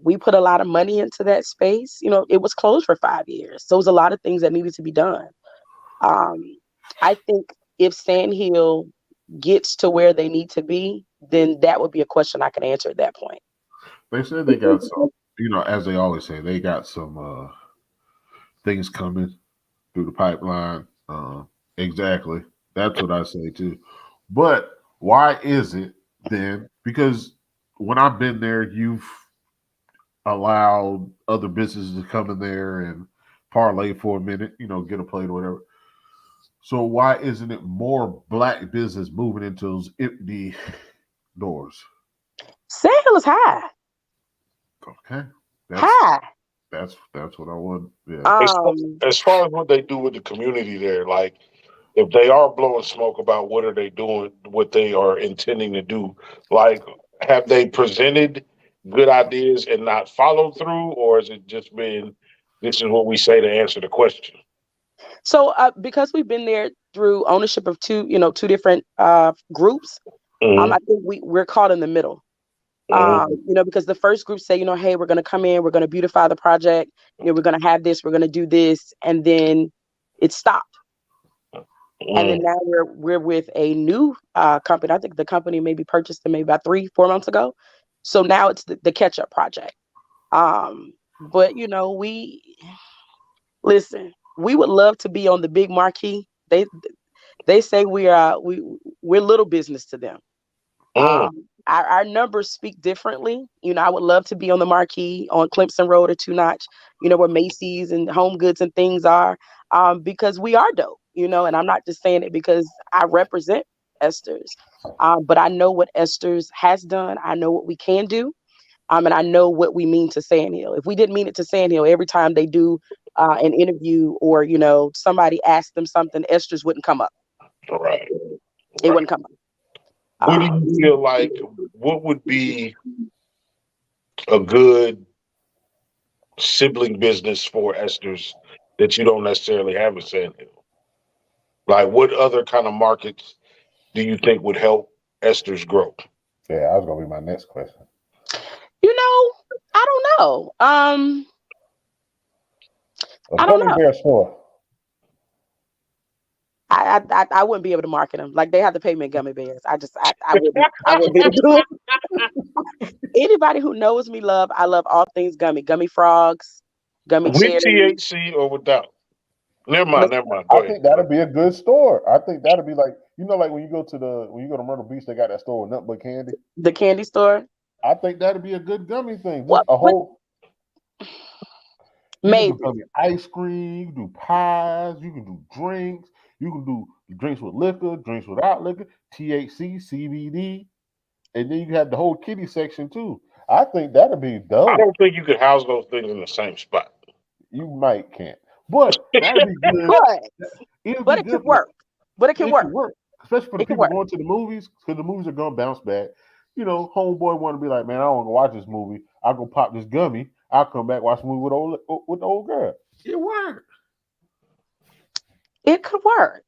Speaker 4: We put a lot of money into that space. It was closed for 5 years. So it was a lot of things that needed to be done. I think if Sandhill gets to where they need to be, then that would be a question I can answer at that point.
Speaker 3: They said they got some, as they always say, they got some things coming through the pipeline. Exactly. That's what I say too. But why is it then? Because when I've been there, you've allowed other businesses to come in there and parlay for a minute, get a plate or whatever. So why isn't it more Black business moving into those empty doors?
Speaker 4: Sandhill is high.
Speaker 3: Okay.
Speaker 4: High.
Speaker 3: That's what I want. Yeah.
Speaker 2: As far as what they do with the community there, like if they are blowing smoke about what are they doing, what they are intending to do, like have they presented good ideas and not followed through, or has it just been this is what we say to answer the question?
Speaker 4: So because we've been there through ownership of two different groups, I think we're caught in the middle. Because the first group say, hey, we're going to come in, we're going to beautify the project, we're going to have this, we're going to do this, and then it stopped. And then now we're with a new company. I think the company maybe purchased them maybe about 3-4 months ago. So now it's the catch-up project. But we would love to be on the big marquee. They say we're little business to them. Our numbers speak differently. I would love to be on the marquee on Clemson Road or Two Notch, where Macy's and Home Goods and things are, because we are dope, and I'm not just saying it because I represent Esther's, but I know what Esther's has done. I know what we can do, and I know what we mean to Sandhill. If we didn't mean it to Sandhill, every time they do an interview or, somebody asked them something, Esther's wouldn't come up.
Speaker 2: Right.
Speaker 4: It wouldn't come up.
Speaker 2: What do you feel like? What would be a good sibling business for Esther's that you don't necessarily have in Sandhill? Like, what other kind of markets do you think would help Esther's grow?
Speaker 3: Yeah, that was gonna be my next question.
Speaker 4: I don't know.
Speaker 3: I don't know. Bear store.
Speaker 4: I wouldn't be able to market them. Like, they have to pay me gummy bears. I wouldn't be able to do it. Anybody who knows me I love all things gummy frogs, gummy cherries.
Speaker 2: With THC or without? Never mind.
Speaker 3: I think that'd be a good store. I think that'd be like, like when you go to Myrtle Beach, they got that store with nothing but candy.
Speaker 4: The candy store.
Speaker 3: I think that'd be a good gummy thing.
Speaker 4: Just a whole. Maybe.
Speaker 3: You can do ice cream, you can do pies, you can do drinks. You can do drinks with liquor, drinks without liquor, THC, CBD, and then you have the whole kiddie section too. I think that'd be dope.
Speaker 2: I don't think you could house those things in the same spot.
Speaker 3: You can't, but that'd be good.
Speaker 4: But it could work. But it can work.
Speaker 3: Especially for the people going to the movies, because the movies are gonna bounce back. homeboy want to be like, man, I don't want to watch this movie. I'll go pop this gummy. I'll come back watch the movie with the old girl. It works.
Speaker 4: It could work.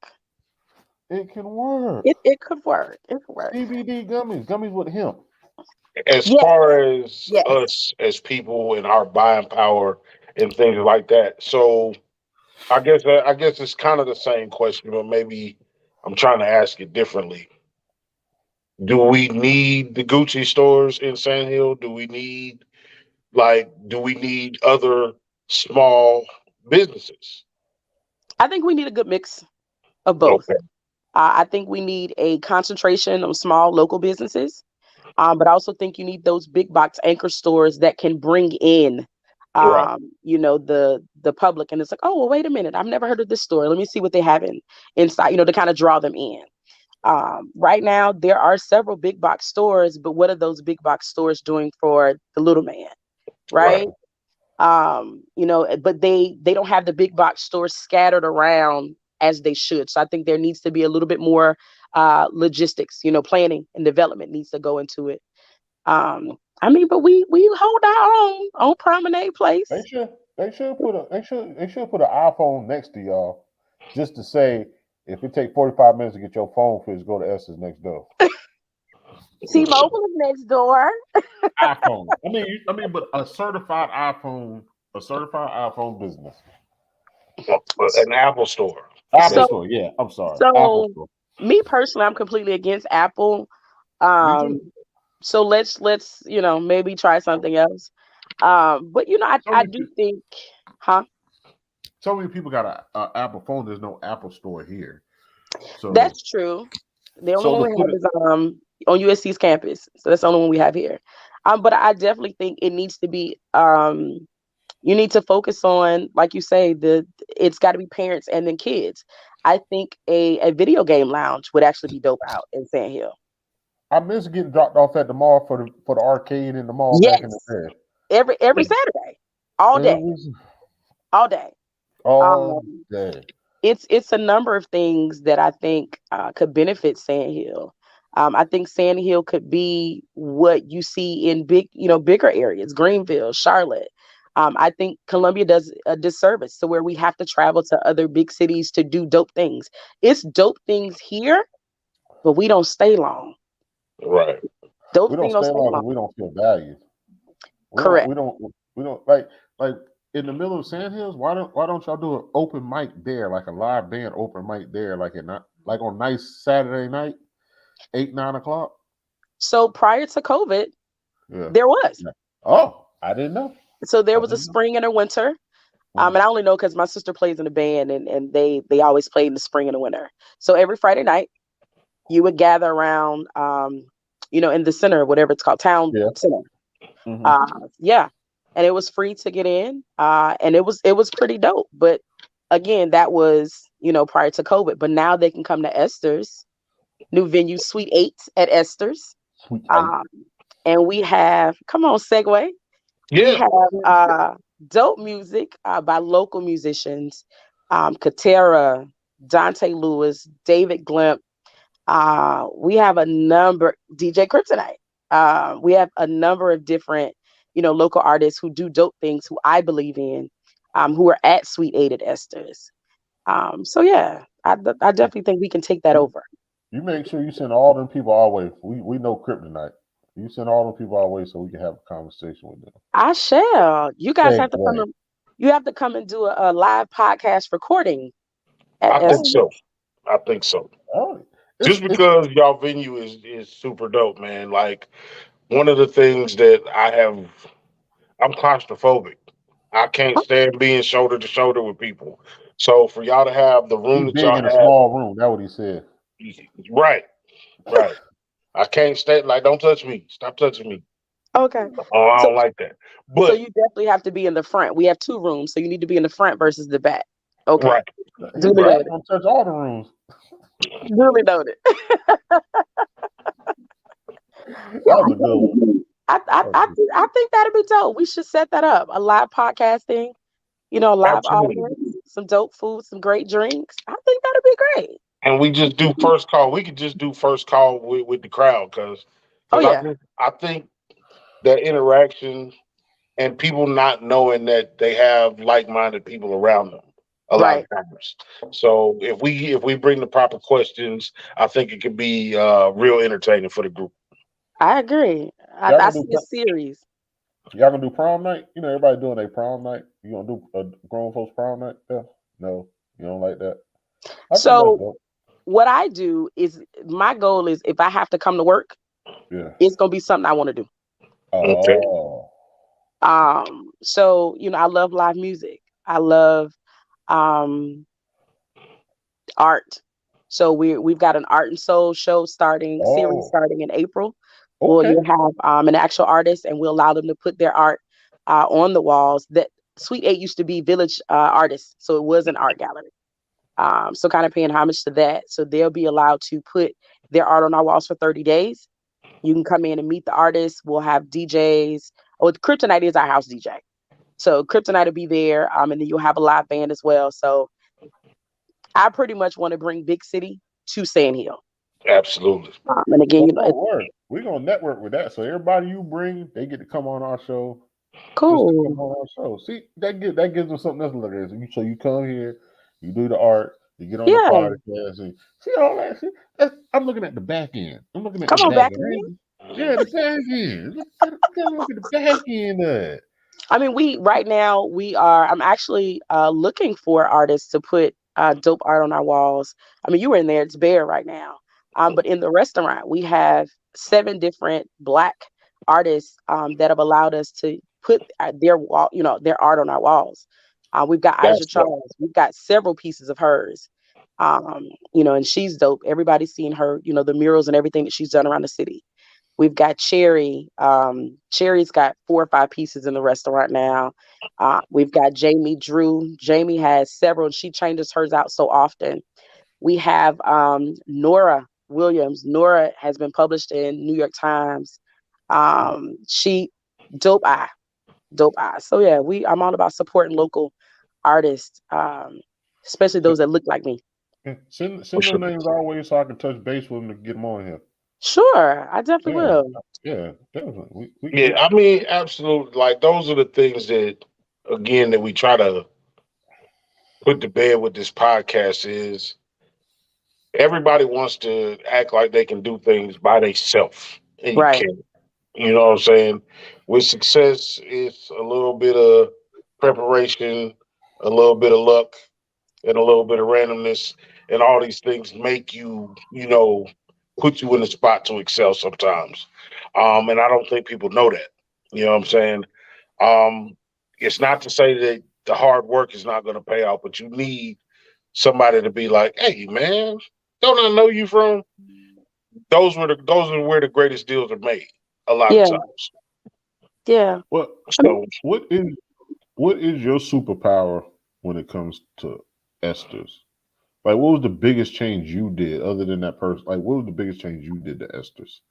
Speaker 3: It can work.
Speaker 4: It could work. It could work.
Speaker 3: CBD gummies with hemp.
Speaker 2: As far as us as people and our buying power and things like that. So I guess it's kind of the same question, but maybe I'm trying to ask it differently. Do we need the Gucci stores in Sandhill? Do we need other small businesses?
Speaker 4: I think we need a good mix of both. Okay. I think we need a concentration of small local businesses, but I also think you need those big box anchor stores that can bring in, the public. And it's like, oh, well, wait a minute, I've never heard of this store. Let me see what they have inside, to kind of draw them in. Right now, there are several big box stores, but what are those big box stores doing for the little man, right? But they don't have the big box stores scattered around as they should. So I think there needs to be a little bit more logistics, planning and development needs to go into it. But we hold our own Promenade Place.
Speaker 3: They should put an iPhone next to y'all just to say, if it take 45 minutes to get your phone fixed, go to Esther's next door.
Speaker 4: T-Mobile is next door.
Speaker 3: iPhone. But a certified iPhone business.
Speaker 2: An Apple store.
Speaker 3: Apple store, yeah. I'm sorry.
Speaker 4: So, me personally, I'm completely against Apple. So let's maybe try something else. But I do think,
Speaker 3: So many people got an Apple phone. There's no Apple store here. So
Speaker 4: that's true. The only one we have is on USC's campus. So that's the only one we have here. But I definitely think it needs to be. You need to focus on, like you say, it's got to be parents and then kids. I think a video game lounge would actually be dope out in Sandhill.
Speaker 3: I miss getting dropped off at the mall for the arcade in the mall back in the day.
Speaker 4: Every Saturday, all day. It's a number of things that I think could benefit Sandhill. I think Sandhill could be what you see in bigger areas, Greenville, Charlotte. I think Columbia does a disservice to where we have to travel to other big cities to do dope things. It's dope things here, but we don't stay long.
Speaker 2: Right.
Speaker 3: We don't stay long. We don't feel valued.
Speaker 4: Correct.
Speaker 3: We don't like in the middle of Sandhills. Why don't y'all do an open mic there, like a live band open mic there, like on nice Saturday night, 8-9 o'clock?
Speaker 4: So prior to COVID, there was.
Speaker 3: Oh, I didn't know.
Speaker 4: So there was a spring and a winter. And I only know because my sister plays in a band and they always play in the spring and the winter. So every Friday night, you would gather around, in the center, whatever it's called, town center. Mm-hmm. And it was free to get in. And it was pretty dope. But again, that was, prior to COVID. But now they can come to Esther's new venue, Suite 8 at Esther's. And we have, come on, segue.
Speaker 2: Yeah.
Speaker 4: We have dope music by local musicians, Katera, Dante Lewis, David Glimp. We have a number, DJ Kryptonite. We have a number of different, local artists who do dope things, who I believe in, who are at Suite 8 at Esther's. I definitely think we can take that over.
Speaker 3: You make sure you send all them people our way. We know Kryptonite. You send all them people our way so we can have a conversation with them.
Speaker 4: I shall. You guys have to come. You have to come and do a live podcast recording.
Speaker 2: I think so. Oh, just because y'all venue is super dope, man. Like, one of the things that I'm claustrophobic. I can't stand being shoulder to shoulder with people. So for y'all to have the room that y'all have,
Speaker 3: in a small room, that's what he said.
Speaker 2: Right. I can't stay, don't touch me. Stop touching me.
Speaker 4: Okay.
Speaker 2: Oh, I don't like that. But
Speaker 4: so you definitely have to be in the front. We have 2 rooms, so you need to be in the front versus the back. Okay.
Speaker 2: Right.
Speaker 3: Duly noted. Don't touch all the rooms.
Speaker 4: Duly noted. I think that'd be dope. We should set that up. A live podcasting, live audience, some dope food, some great drinks. I think that'd be great.
Speaker 2: And we just do first call. We could just do first call with the crowd because
Speaker 4: Oh yeah,
Speaker 2: I think that interaction and people not knowing that they have like-minded people around them a lot of times. So if we bring the proper questions, I think it could be real entertaining for the group.
Speaker 4: I agree. I see a series.
Speaker 3: Y'all gonna do prom night? You know, everybody doing a prom night. You gonna do a grown folks prom night? Yeah. No, you don't like that.
Speaker 4: So what I do is my goal is if I have to come to work, it's gonna be something I want to do.
Speaker 3: Oh.
Speaker 4: So I love live music. I love art. So we've got an art and soul show series starting in April. Okay. You'll have an actual artist, and we'll allow them to put their art on the walls. That Suite 8 used to be Village Artists, so it was an art gallery. So kind of paying homage to that. So they'll be allowed to put their art on our walls for 30 days. You can come in and meet the artists. We'll have DJs. Oh, Kryptonite is our house DJ. So Kryptonite will be there. And then you'll have a live band as well. So I pretty much want to bring Big City to Sandhill.
Speaker 2: Absolutely.
Speaker 4: And again,
Speaker 3: we're gonna network with that. So everybody you bring, they get to come on our show.
Speaker 4: Cool.
Speaker 3: Just to come on our show. See, that gives them something else to look at. So you come here, you do the art, you get on the podcast, and see all that. See, I'm looking at the back end. I'm looking at the back end. Yeah, the back end. Look at the back end of it.
Speaker 4: I mean, I'm actually looking for artists to put dope art on our walls. I mean, you were in there, it's bare right now. But in the restaurant, we have 7 different Black artists that have allowed us to put their art on our walls. We've got Aja Charles. We've got several pieces of hers. And she's dope. Everybody's seen her, the murals and everything that she's done around the city. We've got Cherry. Cherry's got 4 or 5 pieces in the restaurant now. We've got Jamie Drew. Jamie has several. She changes hers out so often. We have Nora Williams. Nora has been published in New York Times. She dope eye. So yeah, I'm all about supporting local artists, especially those that look like me.
Speaker 3: Send them names our way so I can touch base with them to get them on here.
Speaker 4: Sure, I definitely will.
Speaker 3: Yeah, definitely.
Speaker 2: I mean, absolutely. Like those are the things that, again, that we try to put to bed with this podcast is everybody wants to act like they can do things by themselves, and you can't. You know what I'm saying? With success, it's a little bit of preparation, a little bit of luck, and a little bit of randomness, and all these things make you, put you in the spot to excel sometimes. And I don't think people know that. You know what I'm saying? It's not to say that the hard work is not going to pay off, but you need somebody to be like, "Hey, man, don't I know you from?" Those are where the greatest deals are made. A lot of times.
Speaker 4: Yeah.
Speaker 3: Well, what is your superpower when it comes to Esther's? Like, what was the biggest change you did other than that person? Like, what was the biggest change you did to Esther's?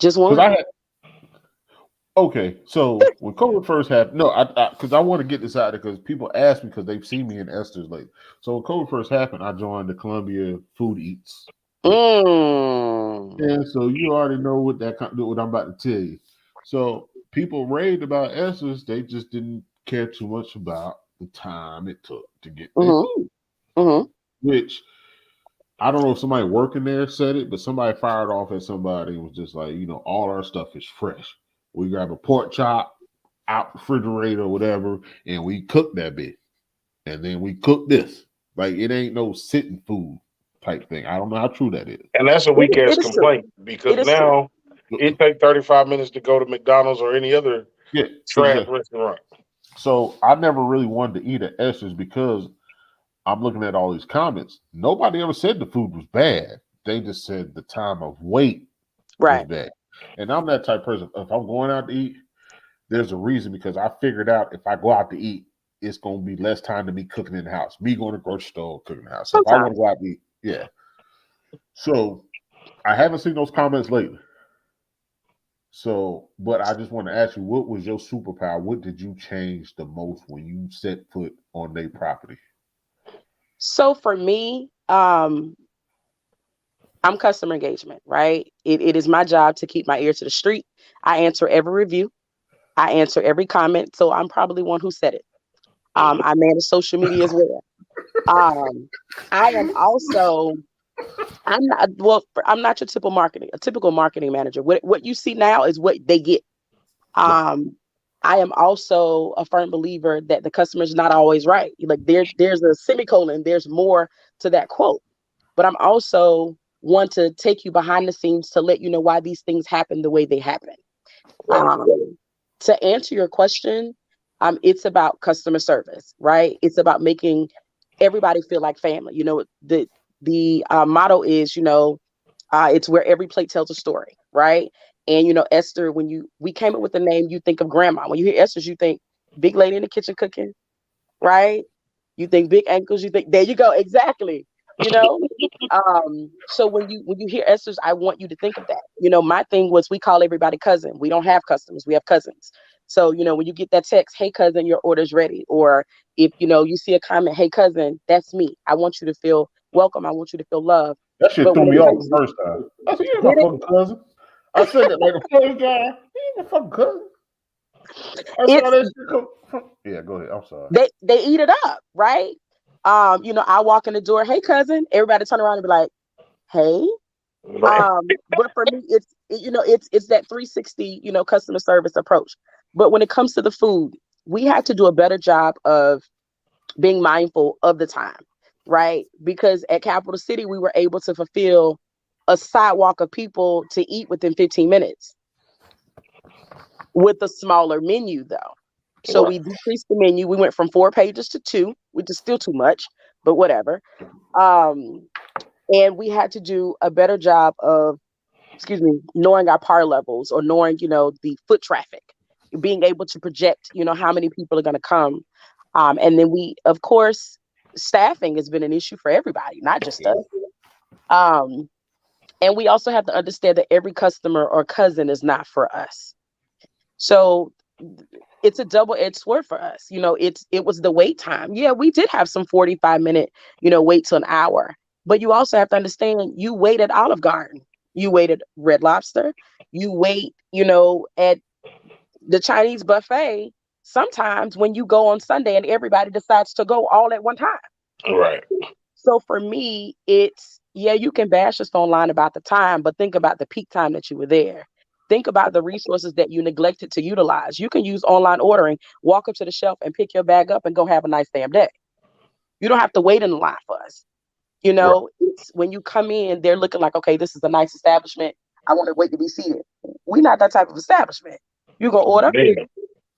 Speaker 4: Just one.
Speaker 3: Okay, so when COVID first happened, because I want to get this out there because people ask me because they've seen me in Esther's lately. So when COVID first happened, I joined the Columbia Food Eats. And so you already know what I'm about to tell you. So people raved about Esther's, they just didn't care too much about the time it took to get their food. Which I don't know if somebody working there said it, but somebody fired off at somebody and was just like, all our stuff is fresh. We grab a pork chop out the refrigerator or whatever, and we cook that bit. And then we cook this. Like, it ain't no sitting food type thing. I don't know how true that is.
Speaker 2: And that's a weak ass complaint because now it takes 35 minutes to go to McDonald's or any other trash restaurant.
Speaker 3: So I never really wanted to eat at Esther's because I'm looking at all these comments. Nobody ever said the food was bad. They just said the time of wait was bad. And I'm that type of person. If I'm going out to eat, there's a reason because I figured out if I go out to eat, it's going to be less time to me cooking in the house. Me going to the grocery store, cooking in the house. So if I want to go out to eat, So I haven't seen those comments lately. So, but I just want to ask you, what was your superpower? What did you change the most when you set foot on their property?
Speaker 4: So for me, I'm customer engagement, right? It is my job to keep my ear to the street. I answer every review. I answer every comment. So I'm probably one who said it. I manage social media as well. I am also, I'm not your typical marketing manager. What you see now is what they get. I am also a firm believer that the customer is not always right. Like there's a semicolon, there's more to that quote. But I'm also one to take you behind the scenes to let you know why these things happen the way they happen. To answer your question, it's about customer service, right? It's about making everybody feel like family. You know, the motto is, it's where every plate tells a story, right? And Esther, we came up with the name, you think of grandma. When you hear Esther's, you think big lady in the kitchen cooking, right? You think big ankles, you think there you go, exactly. So when you hear Esther's, I want you to think of that. My thing was we call everybody cousin. We don't have customers, we have cousins. So when you get that text, hey cousin, your order's ready, or if you see a comment, hey cousin, that's me. I want you to feel welcome. I want you to feel loved.
Speaker 3: That shit threw me off the first time. I said, you ain't my fucking cousin. I said that like the first time. You ain't my fucking cousin. I saw that shit come. Yeah, go ahead. I'm sorry.
Speaker 4: They eat it up, right? I walk in the door, hey cousin, everybody turn around and be like, hey. But for me, it's that 360, customer service approach. But when it comes to the food, we have to do a better job of being mindful of the time, right? Because at Capital City, we were able to fulfill a sidewalk of people to eat within 15 minutes with a smaller menu, though. So we decreased the menu. We went from 4 pages to 2, which is still too much, but whatever. And we had to do a better job of, knowing our par levels, or knowing, the foot traffic, being able to project, how many people are going to come. And then of course, staffing has been an issue for everybody, not just us. And we also have to understand that every customer or cousin is not for us. So it's a double-edged sword for us. It was the wait time. Yeah, we did have some 45-minute, wait to an hour. But you also have to understand, you wait at Olive Garden. You wait at Red Lobster. You wait, at the Chinese buffet. Sometimes when you go on Sunday and everybody decides to go all at one time.
Speaker 2: Right.
Speaker 4: So for me, it's, you can bash us online about the time, but think about the peak time that you were there. Think about the resources that you neglected to utilize. You can use online ordering, walk up to the shelf and pick your bag up and go have a nice damn day. You don't have to wait in the line for us. It's when you come in, they're looking like, okay, this is a nice establishment. I want to wait to be seated. We're not that type of establishment. You're going to order.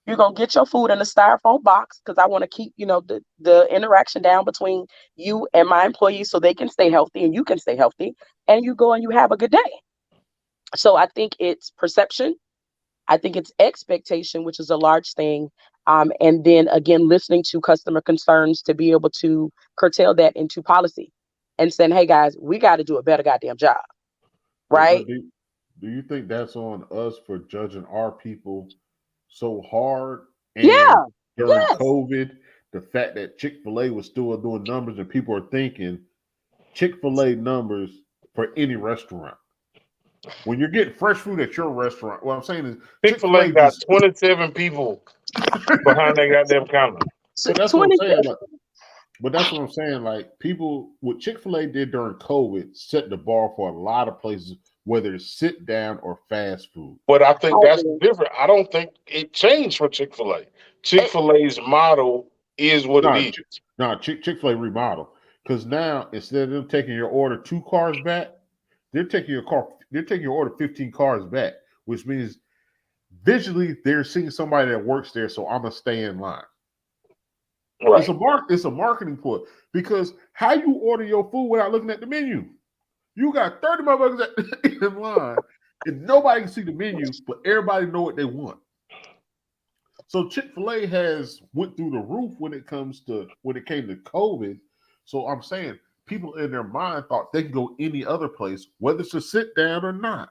Speaker 4: You're going to get your food in a styrofoam box, because I want to keep, the interaction down between you and my employees so they can stay healthy and you can stay healthy. And you go and you have a good day. So I think it's perception. I think it's expectation, which is a large thing. And then again, listening to customer concerns to be able to curtail that into policy and saying, hey guys, we got to do a better goddamn job. Right?
Speaker 3: Do you think that's on us for judging our people so hard? And during COVID, the fact that Chick-fil-A was still doing numbers, and people are thinking Chick-fil-A numbers for any restaurant. When you're getting fresh food at your restaurant, what I'm saying is
Speaker 2: Chick-fil-A got 27 people behind their goddamn counter.
Speaker 3: So that's what I'm saying. But that's what I'm saying. Like, people, what Chick-fil-A did during COVID set the bar for a lot of places, whether it's sit down or fast food.
Speaker 2: But I think that's different. I don't think it changed for Chick-fil-A. Chick-fil-A's model is what it is.
Speaker 3: No, Chick-fil-A remodeled. Because now, instead of them taking your order 2 cars back, they're taking your order 15 cars back, which means visually they're seeing somebody that works there, so I'm gonna stay in line. Right. It's a marketing put, because how you order your food without looking at the menu? You got 30 motherfuckers in line, and nobody can see the menu, but everybody know what they want. So Chick-fil-A has went through the roof when it came to COVID. So I'm saying, people in their mind thought they can go any other place, whether it's a sit down or not,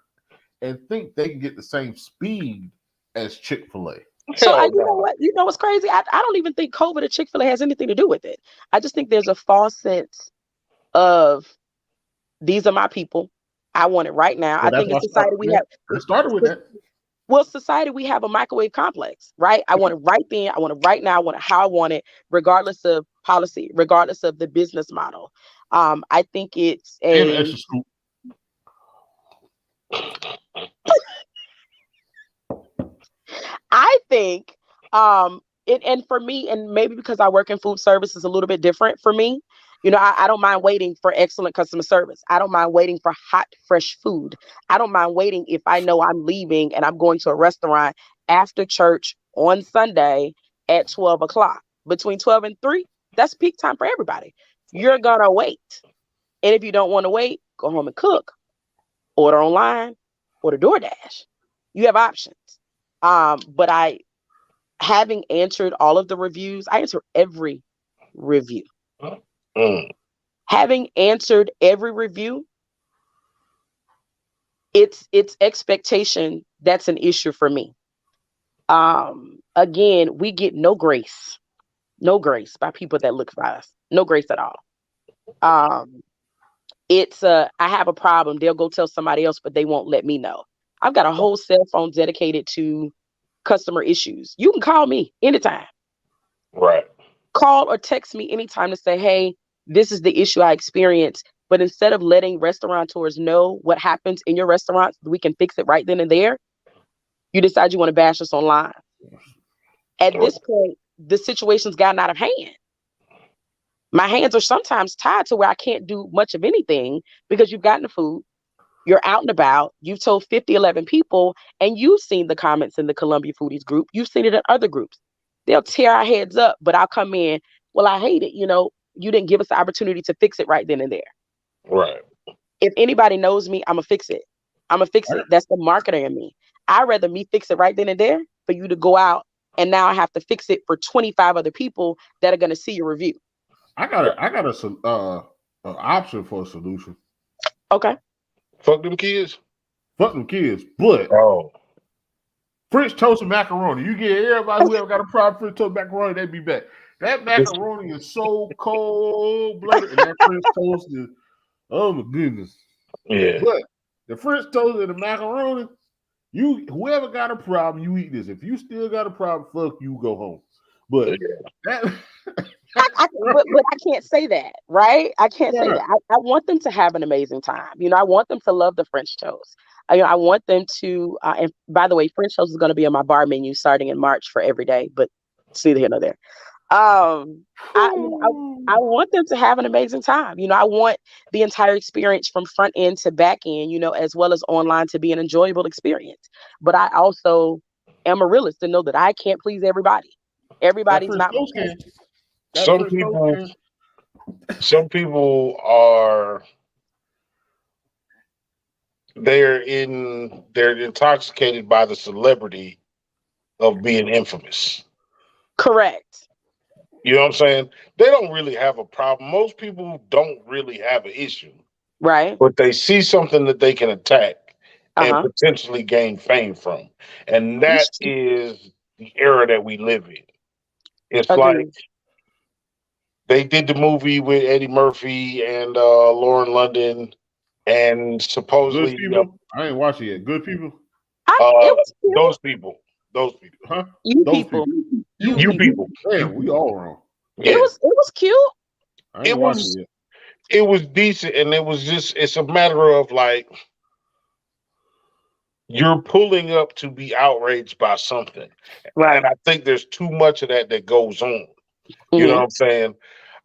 Speaker 3: and think they can get the same speed as Chick-fil-A.
Speaker 4: So you know what? You know what's crazy? I don't even think COVID or Chick-fil-A has anything to do with it. I just think there's a false sense of these are my people. I want it right now.
Speaker 3: Well,
Speaker 4: I think in society we have.
Speaker 3: I started with that.
Speaker 4: Well, society, we have a microwave complex, right? I want it right then. I want it right now. I want it how I want it, regardless of policy, regardless of the business model. I think it's
Speaker 3: And extra scoop.
Speaker 4: I think, and for me, and maybe because I work in food service is a little bit different for me. You know, I don't mind waiting for excellent customer service. I don't mind waiting for hot, fresh food. I don't mind waiting if I know I'm leaving and I'm going to a restaurant after church on Sunday at 12 o'clock. Between 12 and 3, that's peak time for everybody. You're going to wait. And if you don't want to wait, go home and cook, order online, order DoorDash. You have options. But having answered all of the reviews, I answer every review. Having answered every review, it's expectation that's an issue for me. Again, we get no grace by people that look for us. No grace at all. I have a problem. They'll go tell somebody else, but they won't let me know. I've got a whole cell phone dedicated to customer issues. You can call me anytime.
Speaker 2: Right.
Speaker 4: Call or text me anytime to say, hey, this is the issue I experienced. But instead of letting restaurateurs know what happens in your restaurant, we can fix it right then and there, you decide you want to bash us online. At this point, the situation's gotten out of hand. My hands are sometimes tied to where I can't do much of anything because you've gotten the food. You're out and about. You've told 50, 11 people, and you've seen the comments in the Columbia Foodies group. You've seen it in other groups. They'll tear our heads up, but I'll come in. Well, I hate it. You know, you didn't give us the opportunity to fix it right then and there.
Speaker 2: Right.
Speaker 4: If anybody knows me, I'm going to fix it. I'm going to fix it. That's the marketer in me. I'd rather me fix it right then and there for you to go out and now I have to fix it for 25 other people that are going to see your review.
Speaker 3: I got an option for a solution.
Speaker 4: Okay.
Speaker 2: Fuck them kids.
Speaker 3: Fuck them kids. But French toast and macaroni. You get everybody who ever got a problem French toast macaroni, they be back. That macaroni is so cold-blooded, and that French toast is, oh my goodness.
Speaker 2: Yeah.
Speaker 3: But the French toast and the macaroni, whoever got a problem, you eat this. If you still got a problem, fuck you, go home. But that.
Speaker 4: But I can't say that, right? I can't say that. I want them to have an amazing time. You know, I want them to love the French toast. I want them to, and by the way, French toast is going to be on my bar menu starting in March for every day, but it's neither here nor there. I want them to have an amazing time. You know, I want the entire experience from front end to back end, you know, as well as online to be an enjoyable experience. But I also am a realist and know that I can't please everybody. Everybody's not.
Speaker 2: Some people are they're intoxicated by the celebrity of being infamous.
Speaker 4: Correct.
Speaker 2: You know what I'm saying? They don't really have a problem. Most people don't really have an issue.
Speaker 4: Right.
Speaker 2: But they see something that they can attack and potentially gain fame from. And that is the era that we live in. It's like they did the movie with Eddie Murphy and Lauren London, and supposedly
Speaker 3: Good people. I ain't watching it. Good people.
Speaker 2: Those people, huh?
Speaker 4: You
Speaker 2: those
Speaker 4: people.
Speaker 2: You people.
Speaker 3: Damn, we all wrong.
Speaker 4: Yeah. It was cute.
Speaker 3: It
Speaker 2: was decent, and it's a matter of like you're pulling up to be outraged by something, right? And I think there's too much of that goes on. You know what I'm saying?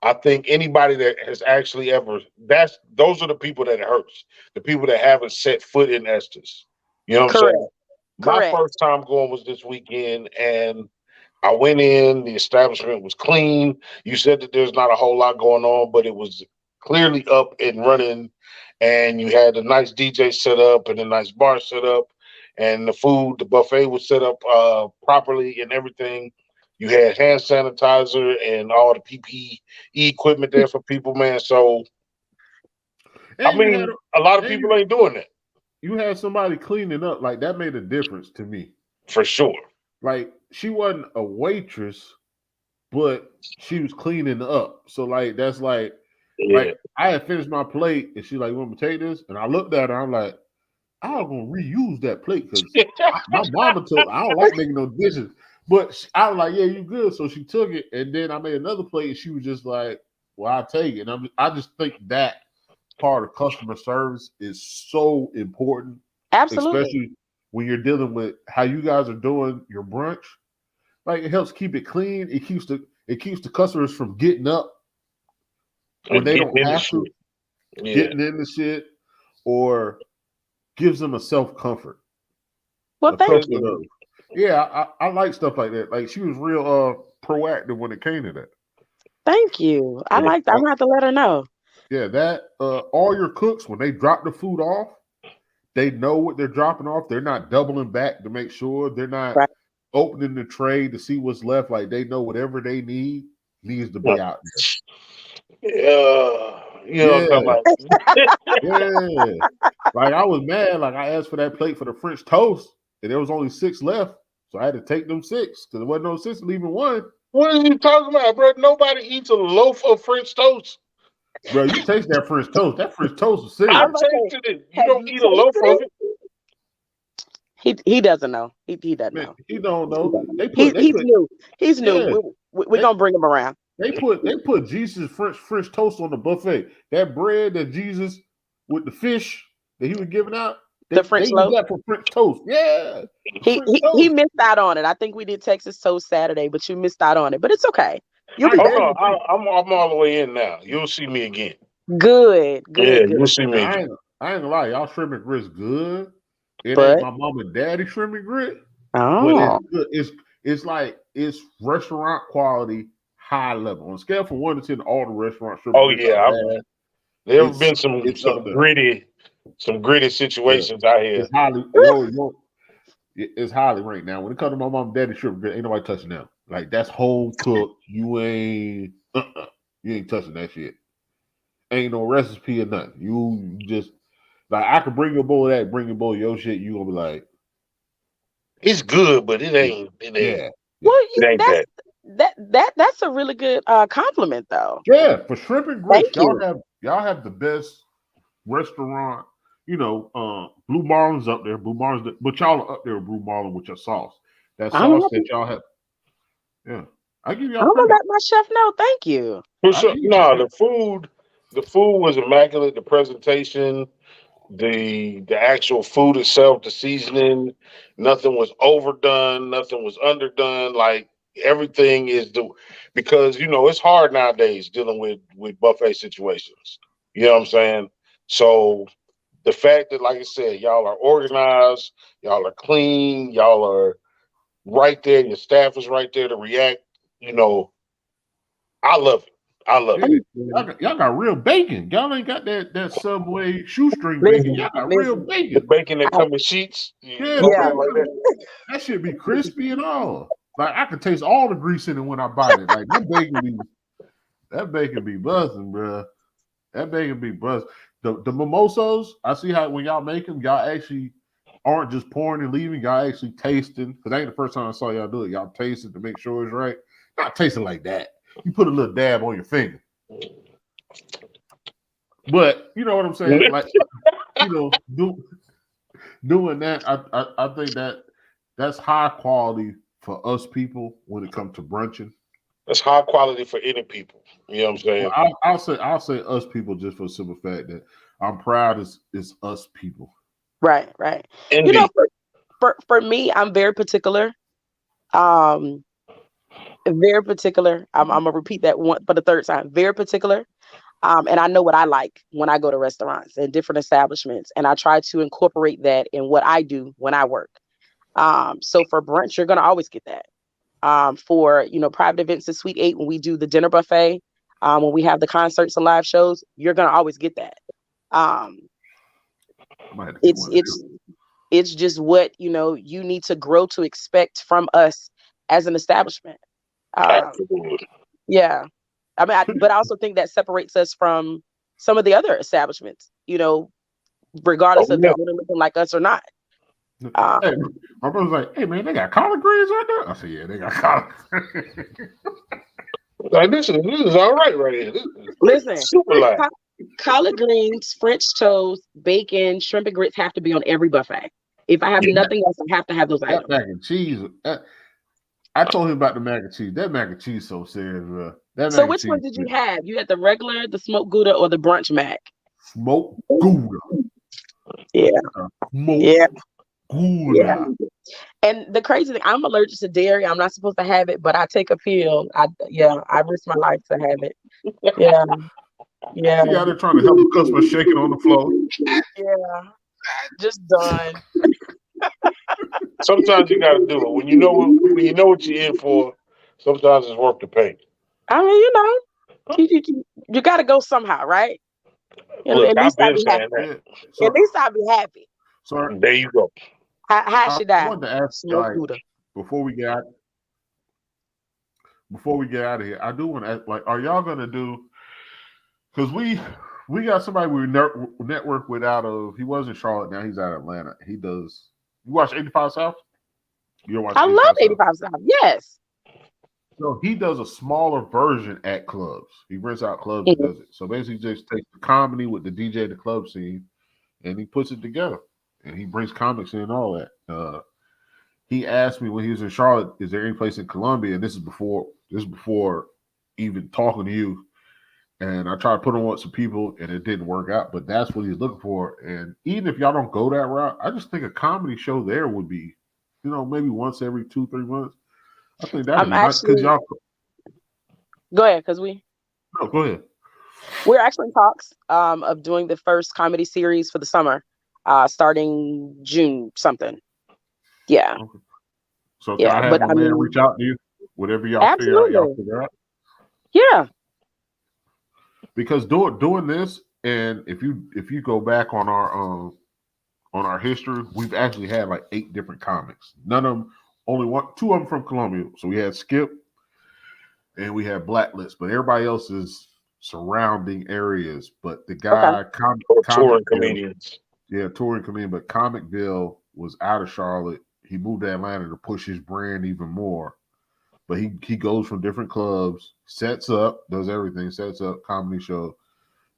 Speaker 2: I think anybody that has actually those are the people that it hurts. The people that haven't set foot in Esther's. You know what I'm saying? My first time going was this weekend, and I went in. The establishment was clean. You said that there's not a whole lot going on, but it was clearly up and running. And you had a nice DJ set up and a nice bar set up, and the buffet was set up properly and everything. You had hand sanitizer and all the PPE equipment there for people, man. So, I mean, a lot of people ain't doing that.
Speaker 3: You had somebody cleaning up, like that made a difference to me.
Speaker 2: For sure.
Speaker 3: Like she wasn't a waitress, but she was cleaning up. So like that's like Like I had finished my plate, and she like, "You want me to take this?" And I looked at her. I'm like, "I'm gonna reuse that plate because my mama told I don't like making no dishes." But I was like, "Yeah, you good." So she took it, and then I made another plate, and she was just like, "Well, I'll take it." And I just think that part of customer service is so important,
Speaker 4: Absolutely,
Speaker 3: especially when you're dealing with how you guys are doing your brunch. Like it helps keep it clean. It keeps the customers from getting up when they don't have to, getting in the shit, or gives them a self comfort.
Speaker 4: Well, thank you.
Speaker 3: Yeah, I like stuff like that. Like she was real proactive when it came to that.
Speaker 4: Thank you. I like that. I'm gonna have to let her know.
Speaker 3: Yeah, that all your cooks when they drop the food off, they know what they're dropping off. They're not doubling back to make sure. They're not opening the tray to see what's left. Like they know whatever they need needs to be out there.
Speaker 2: You know what I'm talking about?
Speaker 3: Yeah. Like I was mad. Like I asked for that plate for the French toast, and there was only 6 left. So I had to take them 6 because there wasn't no sense leaving one.
Speaker 2: What are you talking about, bro? Nobody eats a loaf of French toast.
Speaker 3: Bro, you taste that French toast. That French toast is serious.
Speaker 2: I tasted it. You don't eat a loaf of it.
Speaker 4: He doesn't know. He doesn't know.
Speaker 3: He don't know.
Speaker 4: He's new. He's new. We're gonna bring him around.
Speaker 3: They put Jesus French toast on the buffet. That bread that Jesus with the fish that he was giving out.
Speaker 4: The French loaf.
Speaker 3: That for French toast. Yeah.
Speaker 4: He missed out on it. I think we did Texas toast Saturday, but you missed out on it. But it's okay. You'll be back.
Speaker 2: I'm all the way in now. You'll see me again.
Speaker 4: Good.
Speaker 2: You'll see me
Speaker 3: again. I ain't gonna lie, y'all shrimp and grits good. It ain't my mom and daddy shrimp and grit.
Speaker 4: Oh,
Speaker 3: but it's good. It's restaurant quality, high level. On a scale from 1 to 10, all the restaurants.
Speaker 2: There have been some gritty situations out here.
Speaker 3: It's highly ranked now. When it comes to my mom and daddy shrimp and grit, ain't nobody touching them. Like that's home cooked. You ain't touching that shit. Ain't no recipe or nothing. You just like I could bring you a bowl of that, bring you a bowl of your shit. You gonna be like,
Speaker 2: it's good, but it ain't.
Speaker 3: Yeah.
Speaker 4: Well, that's a really good compliment, though.
Speaker 3: Yeah, for shrimp and grits, y'all have the best restaurant. You know, Blue Marlin's up there. Blue Marlin's, but y'all are up there with Blue Marlin with your sauce. That sauce that y'all have. Yeah, I give y'all.
Speaker 4: I'm gonna let my chef know. Thank you.
Speaker 2: No, the food was immaculate. The presentation, the actual food itself, the seasoning, nothing was overdone, nothing was underdone. Like everything is because it's hard nowadays dealing with buffet situations. You know what I'm saying? So the fact that, like I said, y'all are organized, y'all are clean, y'all are right there, your staff is right there to react. I love it. I love it.
Speaker 3: Y'all got real bacon. Y'all ain't got that Subway shoestring bacon. Y'all got real bacon.
Speaker 2: The bacon that come in sheets.
Speaker 3: Yeah. That should be crispy and all. Like I can taste all the grease in it when I bite it. Like that bacon be buzzing, bro. That bacon be buzzing. The mimosas, I see how when y'all make them, y'all actually aren't just pouring and leaving. Y'all actually tasting. Because that ain't the first time I saw y'all do it. Y'all tasting to make sure it's right. Not tasting like that. You put a little dab on your finger. But you know what I'm saying? Like, doing that, I think that's high quality for us people when it comes to brunching.
Speaker 2: That's high quality for any people. You know what I'm saying?
Speaker 3: Well, I'll say us people just for the simple fact that I'm proud it's us people.
Speaker 4: Right.
Speaker 2: Indeed.
Speaker 4: For me, I'm very particular. Very particular. I'm gonna repeat that one for the third time. Very particular. And I know what I like when I go to restaurants and different establishments, and I try to incorporate that in what I do when I work. So for brunch, you're gonna always get that. For private events at Suite 8, when we do the dinner buffet, when we have the concerts and live shows, you're gonna always get that. It's just what you need to grow to expect from us as an establishment. Yeah. I mean, but I also think that separates us from some of the other establishments, regardless of if they're looking like us or not.
Speaker 3: Hey, my brother's like, "Hey man, they got collard greens right there." I said, "Yeah, they got collard."
Speaker 2: Like this is all right here. This is
Speaker 4: Listen,
Speaker 2: super light.
Speaker 4: collard greens, French toast, bacon, shrimp and grits have to be on every buffet. If I have nothing else, I have to have those items.
Speaker 3: Mac and cheese. I told him about the mac and cheese. That mac and cheese so serious, bro.
Speaker 4: So which one did you have? You had the regular, the smoked Gouda, or the brunch mac?
Speaker 3: Smoked Gouda.
Speaker 4: Yeah.
Speaker 3: Gouda.
Speaker 4: Yeah. And the crazy thing, I'm allergic to dairy. I'm not supposed to have it, but I take a pill. I risk my life to have it. Yeah. Yeah.
Speaker 3: See how they're trying to help the customer shaking on the floor.
Speaker 4: Yeah. Just done.
Speaker 2: Sometimes you gotta do it. When you know what you're in for, sometimes it's worth the pain.
Speaker 4: I mean, you gotta go somehow, right?
Speaker 2: Look, I've been saying that.
Speaker 4: At least I'll be happy.
Speaker 2: So there you go.
Speaker 4: How should I
Speaker 3: wanted to ask before we get out of here, I do want to ask, like, are y'all gonna do? Because we got somebody we network with out of. He was in Charlotte, now he's out of Atlanta. He does. You watch 85 South? You don't watch?
Speaker 4: I love 85 South. Yes.
Speaker 3: So he does a smaller version at clubs. He rents out clubs and does it. So basically, just takes the comedy with the DJ, the club scene, and he puts it together. And he brings comics in and all that. He asked me when he was in Charlotte, "Is there any place in Columbia?" And this is before even talking to you. And I tried to put on with some people, and it didn't work out. But that's what he's looking for. And even if y'all don't go that route, I just think a comedy show there would be, maybe once every 2-3 months. I think that would be nice because y'all.
Speaker 4: Go ahead, because
Speaker 3: No, go ahead.
Speaker 4: We're actually in talks of doing the first comedy series for the summer, starting June something. Yeah. Okay.
Speaker 3: So can I have a man reach out to you? Whatever y'all figure out.
Speaker 4: Yeah.
Speaker 3: Because doing this, and if you go back on our history, we've actually had like 8 different comics. None of them, only 2 of them from Columbia. So we had Skip and we had Blacklist, but everybody else is surrounding areas. But the guy,
Speaker 2: touring comedians.
Speaker 3: Yeah, touring comedian. But Comicville was out of Charlotte. He moved to Atlanta to push his brand even more. But he goes from different clubs, sets up, does everything, sets up comedy show,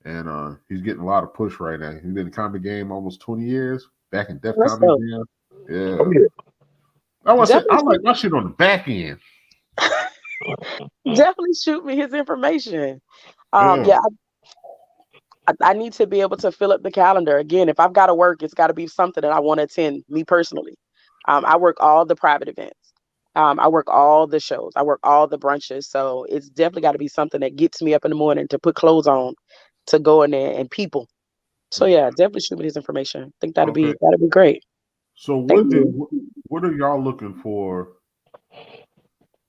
Speaker 3: and he's getting a lot of push right now. He's been in the comedy game almost 20 years. Back in Def Comedy Jam. Yeah.
Speaker 2: Oh, yeah.
Speaker 3: I like my shit on the back end.
Speaker 4: Definitely shoot me his information. I need to be able to fill up the calendar. Again, if I've got to work, it's got to be something that I want to attend, me personally. I work all the private events. I work all the shows. I work all the brunches. So it's definitely got to be something that gets me up in the morning to put clothes on, to go in there and people. So yeah, definitely shoot me his information. I think that'd be great.
Speaker 3: So what are y'all looking for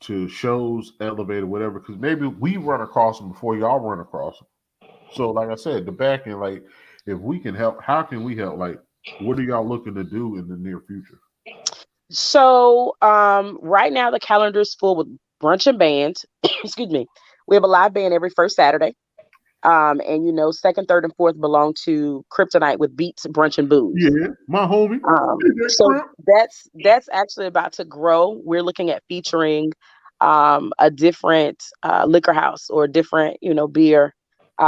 Speaker 3: to shows, elevator, whatever? Because maybe we run across them before y'all run across them. So like I said, the back end, like if we can help, how can we help? Like, what are y'all looking to do in the near future?
Speaker 4: So right now the calendar is full with brunch and band. Excuse me. We have a live band every first Saturday. And second, third, and fourth belong to Kryptonite with Beats, Brunch, and Booze.
Speaker 3: Yeah, my homie.
Speaker 4: So that's actually about to grow. We're looking at featuring a different liquor house or a different, beer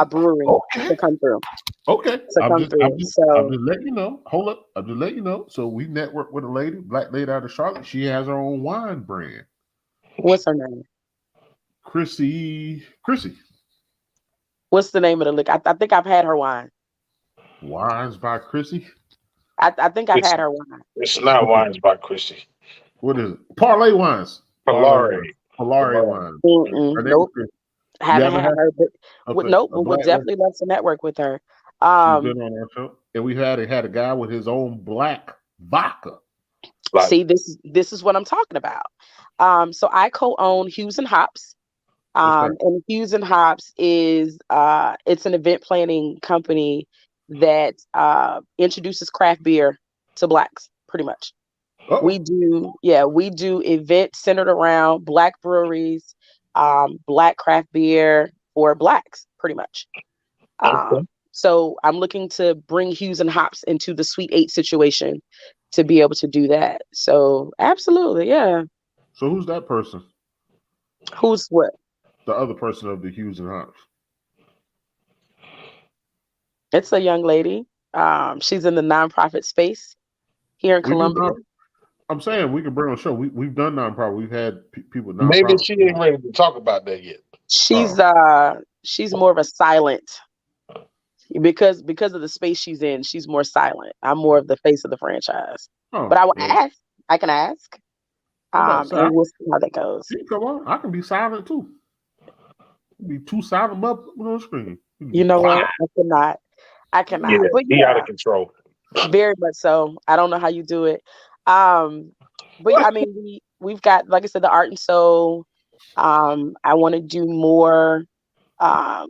Speaker 4: brewery to come through.
Speaker 3: Okay. I'm just letting you know. Hold up. I'm just letting you know. So we network with a black lady out of Charlotte. She has her own wine brand.
Speaker 4: What's her name?
Speaker 3: Chrissy.
Speaker 4: What's the name of the liquor? I think I've had her wine.
Speaker 3: Wines by Chrissy?
Speaker 4: I think I've had her wine.
Speaker 2: It's not Wines by Chrissy.
Speaker 3: What is it? Parlay Wines. Parlay Wines.
Speaker 4: Nope. Haven't had her. Nope. We'll definitely love to network with her.
Speaker 3: She's been on our show. And we had a guy with his own black vodka.
Speaker 4: See, this is what I'm talking about. So I co-own Hues Hops. And Hues Hops is it's an event planning company that introduces craft beer to Blacks, pretty much. Uh-oh. We do events centered around Black breweries, Black craft beer for Blacks, pretty much. So I'm looking to bring Hues Hops into the Sweet 8 situation to be able to do that. So absolutely, yeah.
Speaker 3: So who's that person?
Speaker 4: Who's what?
Speaker 3: the other person of the Hues and Hops?
Speaker 4: It's a young lady. She's in the nonprofit space here in Columbia.
Speaker 3: I'm saying we can bring on the show. We've done nonprofit. We've had people.
Speaker 2: Maybe she ain't ready to talk about that yet.
Speaker 4: She's more of a silent because of the space she's in. She's more silent. I'm more of the face of the franchise. But I will ask. I can ask. And we'll see how that goes.
Speaker 3: Come on, I can be silent too. Be too silent up on the screen.
Speaker 4: You know what? I cannot.
Speaker 2: Yeah,
Speaker 4: but
Speaker 2: he out of control.
Speaker 4: Very much so. I don't know how you do it. But I mean, we've got, like I said, the art and soul. I want to do more. I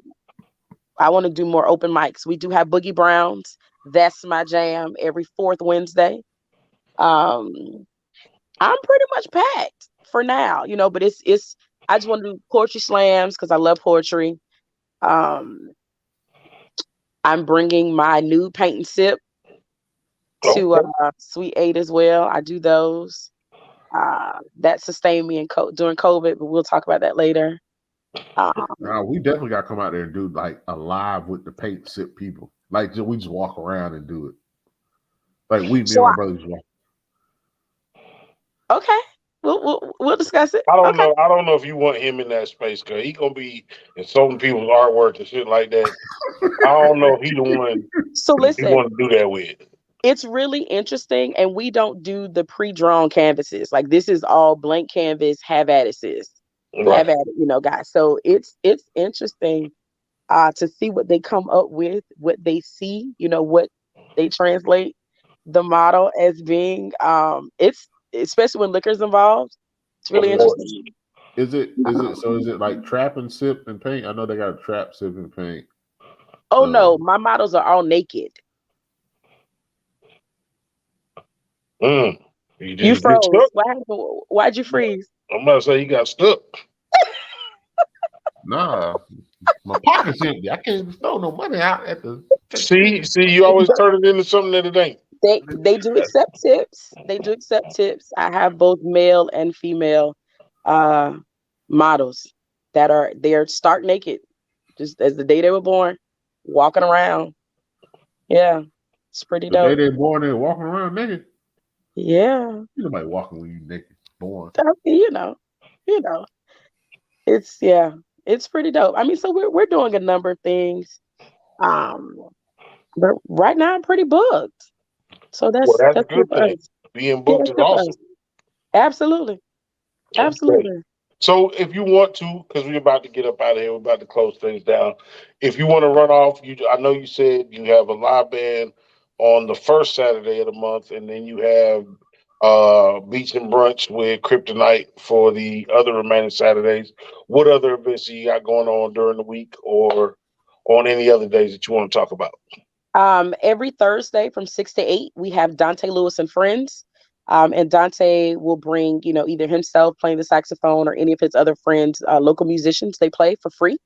Speaker 4: want to do more open mics. We do have Boogie Browns. That's my jam every fourth Wednesday. I'm pretty much packed for now, but it's I just want to do poetry slams because I love poetry. I'm bringing my nude paint and sip to Sweet 8 as well. I do those. That sustained me during COVID, but we'll talk about that later.
Speaker 3: We definitely got to come out there and do like a live with the paint sip people. Like we just walk around and do it. Like me and my brothers walk.
Speaker 4: Okay, we'll discuss it.
Speaker 2: I don't know if you want him in that space because he gonna be insulting people's artwork and shit like that. I don't know if he the one.
Speaker 4: So listen,
Speaker 2: he want to do that with.
Speaker 4: It's really interesting, and we don't do the pre-drawn canvases. Like this is all blank canvas. Have at it, sis. Right. Have at it, guys. So it's interesting to see what they come up with, what they see, what they translate the model as being. It's especially when liquor's involved. It's really interesting.
Speaker 3: Is it like trap and sip and paint? I know they got a trap, sip, and paint.
Speaker 4: Oh no, my models are all naked. You froze. What happened? Why'd you freeze?
Speaker 2: I'm about to say you got stuck.
Speaker 3: Nah, my pocket's empty. I can't throw no money out at the.
Speaker 2: See, you always turn it into something that it ain't.
Speaker 4: They do accept tips. They do accept tips. I have both male and female models that are stark naked, just as the day they were born, walking around. Yeah, it's pretty dope.
Speaker 3: The day they born, they're walking around naked.
Speaker 4: Yeah.
Speaker 3: Nobody walking when you naked born. It's
Speaker 4: pretty dope. I mean, so we're doing a number of things. But right now I'm pretty booked. So that's
Speaker 2: a good thing. Being booked is awesome.
Speaker 4: Absolutely. Absolutely.
Speaker 2: So if you want to, because we're about to get up out of here, we're about to close things down. If you want to run off, I know you said you have a live band on the first Saturday of the month, and then you have Beach and Brunch with Kryptonite for the other remaining Saturdays. What other events do you got going on during the week or on any other days that you want to talk about?
Speaker 4: Every Thursday from 6 to 8, we have Dante Lewis and Friends. And Dante will bring, either himself playing the saxophone or any of his other friends, local musicians. They play for free.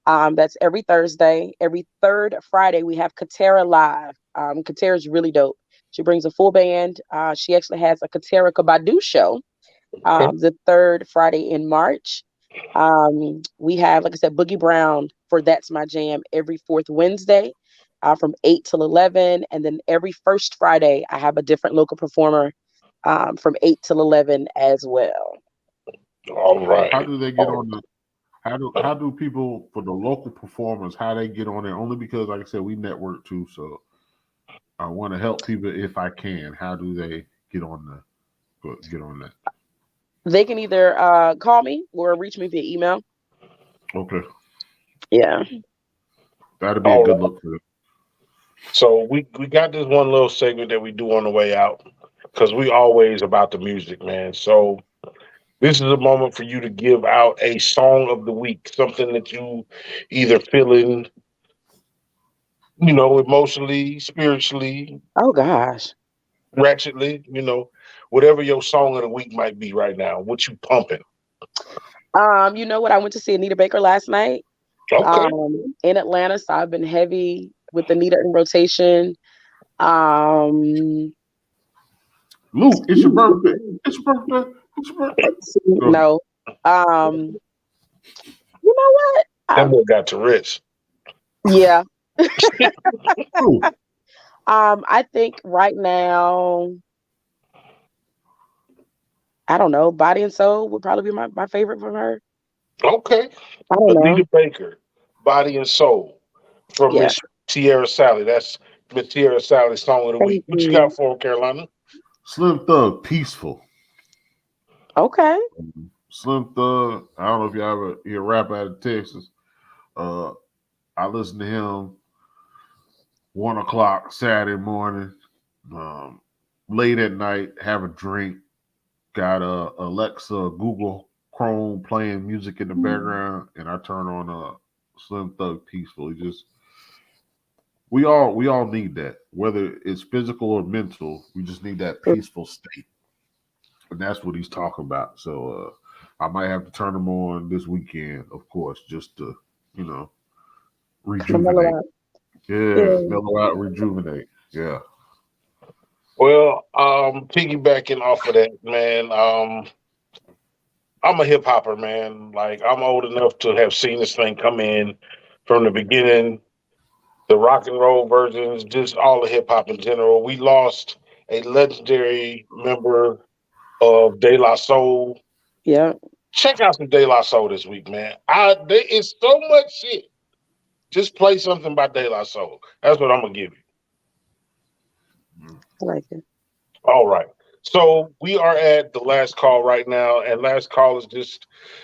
Speaker 4: That's every Thursday. Every third Friday, we have Katera live. Katera is really dope. She brings a full band. She actually has a Katera Kabadu show the third Friday in March. We have, like I said, Boogie Brown for That's My Jam every fourth Wednesday from 8 till 11. And then every first Friday, I have a different local performer from 8 till 11 as well.
Speaker 2: All right.
Speaker 3: How do they get on the? How do people for the local performers? How they get on there? Only because, like I said, we network too. So I want to help people if I can. How do they get on that?
Speaker 4: They can either call me or reach me via email.
Speaker 3: Okay.
Speaker 4: Yeah.
Speaker 3: That'd be a good look for them.
Speaker 2: So we got this one little segment that we do on the way out because we always about the music, man. So this is a moment for you to give out a song of the week, something that you either feeling, emotionally, spiritually.
Speaker 4: Oh gosh.
Speaker 2: Ratchetly, whatever your song of the week might be right now. What you pumping?
Speaker 4: You know what? I went to see Anita Baker last night.
Speaker 2: Okay.
Speaker 4: In Atlanta, so I've been heavy with Anita in rotation.
Speaker 3: Luke, it's your birthday. It's your birthday.
Speaker 4: No. You know what?
Speaker 2: That boy got Tourette's.
Speaker 4: Yeah. I think right now, I don't know. Body and Soul would probably be my favorite from her.
Speaker 2: Okay.
Speaker 4: I don't know.
Speaker 2: Anita Baker, Body and Soul from
Speaker 4: Yeah.
Speaker 2: Miss Tiara Salley. That's Miss Tiara Salley's song of the week. What you got for Carolina?
Speaker 3: Slim Thug, Peaceful.
Speaker 4: Okay.
Speaker 3: Slim Thug, I don't know if y'all ever hear rap out of Texas. I listen to him 1 o'clock Saturday morning, late at night, have a drink, got Alexa, Google Chrome playing music in the background, and I turn on Slim Thug Peaceful. We all need that, whether it's physical or mental. We just need that peaceful state, and that's what he's talking about. So I might have to turn him on this weekend, of course, just to rejuvenate. Mellow out, rejuvenate. Yeah.
Speaker 2: Well, piggybacking off of that, man, I'm a hip hopper, man. Like, I'm old enough to have seen this thing come in from the beginning, the rock and roll versions, just all the hip hop in general. We lost a legendary member of De La Soul.
Speaker 4: Yeah.
Speaker 2: Check out some De La Soul this week, man. There is so much shit. Just play something by De La Soul. That's what I'm gonna give you.
Speaker 4: I like it.
Speaker 2: All right. So we are at the last call right now, and last call is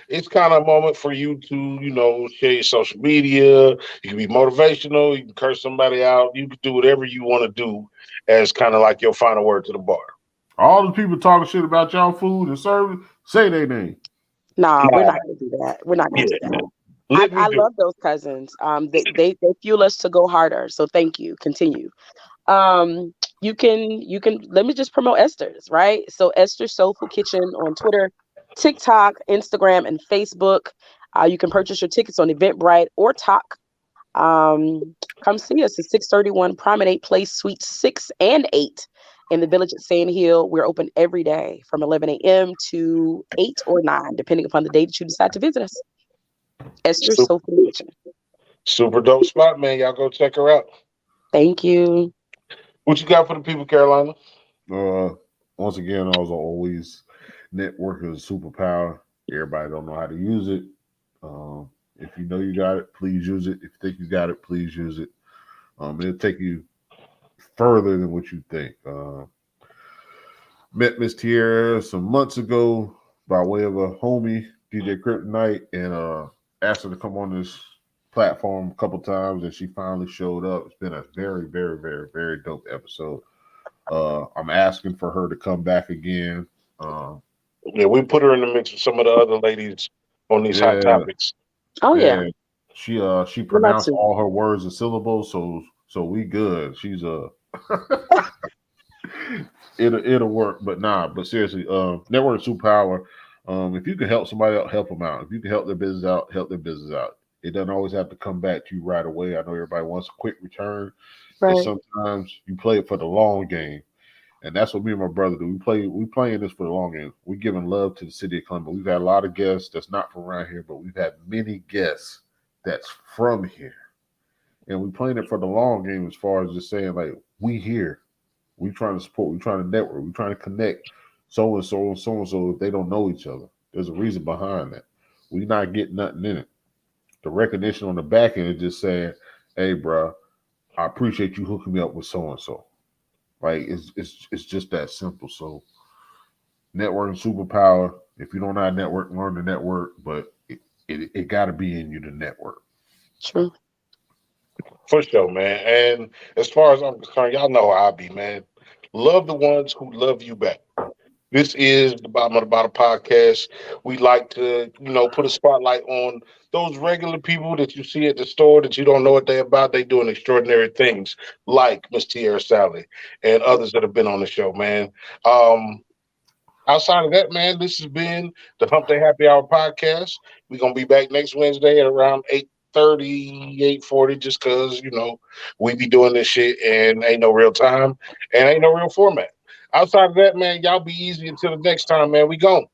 Speaker 2: it's kind of a moment for you to, share your social media. You can be motivational. You can curse somebody out. You can do whatever you want to do as kind of like your final word to the bar.
Speaker 3: All the people talking shit about y'all food and service, say their name.
Speaker 4: Nah, we're not going to do that. We're not going to do that. I love those cousins. They fuel us to go harder. So thank you. Continue. You can let me just promote Esther's, right? So Esther's Soulful Kitchen on Twitter, TikTok, Instagram, and Facebook. You can purchase your tickets on Eventbrite or Talk. Come see us at 631 Promenade Place, Suite 6 and 8 in the village at Sandhill. We're open every day from 11 a.m. to 8 or 9, depending upon the day that you decide to visit us. Esther's Soulful Kitchen.
Speaker 2: Super dope spot, man. Y'all go check her out.
Speaker 4: Thank you.
Speaker 2: What you got for the people, Carolina?
Speaker 3: Once again, I was always networking is a superpower. Everybody don't know how to use it. If you know you got it, please use it. If you think you got it, please use it. It'll take you further than what you think. Met Miss Tiara some months ago by way of a homie, DJ Kryptonite, and asked her to come on this platform a couple times, and she finally showed up. It's been a very, very, very, very dope episode. I'm asking for her to come back again.
Speaker 2: Yeah, we put her in the mix with some of the other ladies on these hot topics.
Speaker 4: Oh yeah.
Speaker 3: She pronounced all her words and syllables, so we good. She's it'll work, but seriously, network superpower. If you can help somebody out, help them out. If you can help their business out, help their business out. It doesn't always have to come back to you right away. I know everybody wants a quick return, but sometimes you play it for the long game. And that's what me and my brother do. We playing this for the long game. We're giving love to the city of Columbia. We've had a lot of guests that's not from around here, but we've had many guests that's from here. And we're playing it for the long game as far as just saying, like, we here. We're trying to support. We're trying to network. We're trying to connect so-and-so and so-and-so if they don't know each other. There's a reason behind that. We're not getting nothing in it. The recognition on the back end is just saying, hey, bro, I appreciate you hooking me up with so-and-so. Like, it's just that simple. So networking superpower. If you don't know how to network, learn to network, but it got to be in you to network.
Speaker 4: True.
Speaker 2: For sure, man. And as far as I'm concerned, y'all know how I be, man. Love the ones who love you back. This is the Bottom of the Bottle podcast. We like to, put a spotlight on those regular people that you see at the store that you don't know what they're about. They doing extraordinary things, like Miss Tiara Salley and others that have been on the show, man. Outside of that, man, this has been the Hump Day Happy Hour podcast. We're going to be back next Wednesday at around 8:30, 8:40, just because, we be doing this shit and ain't no real time and ain't no real format. Outside of that, man, y'all be easy until the next time, man. We gone.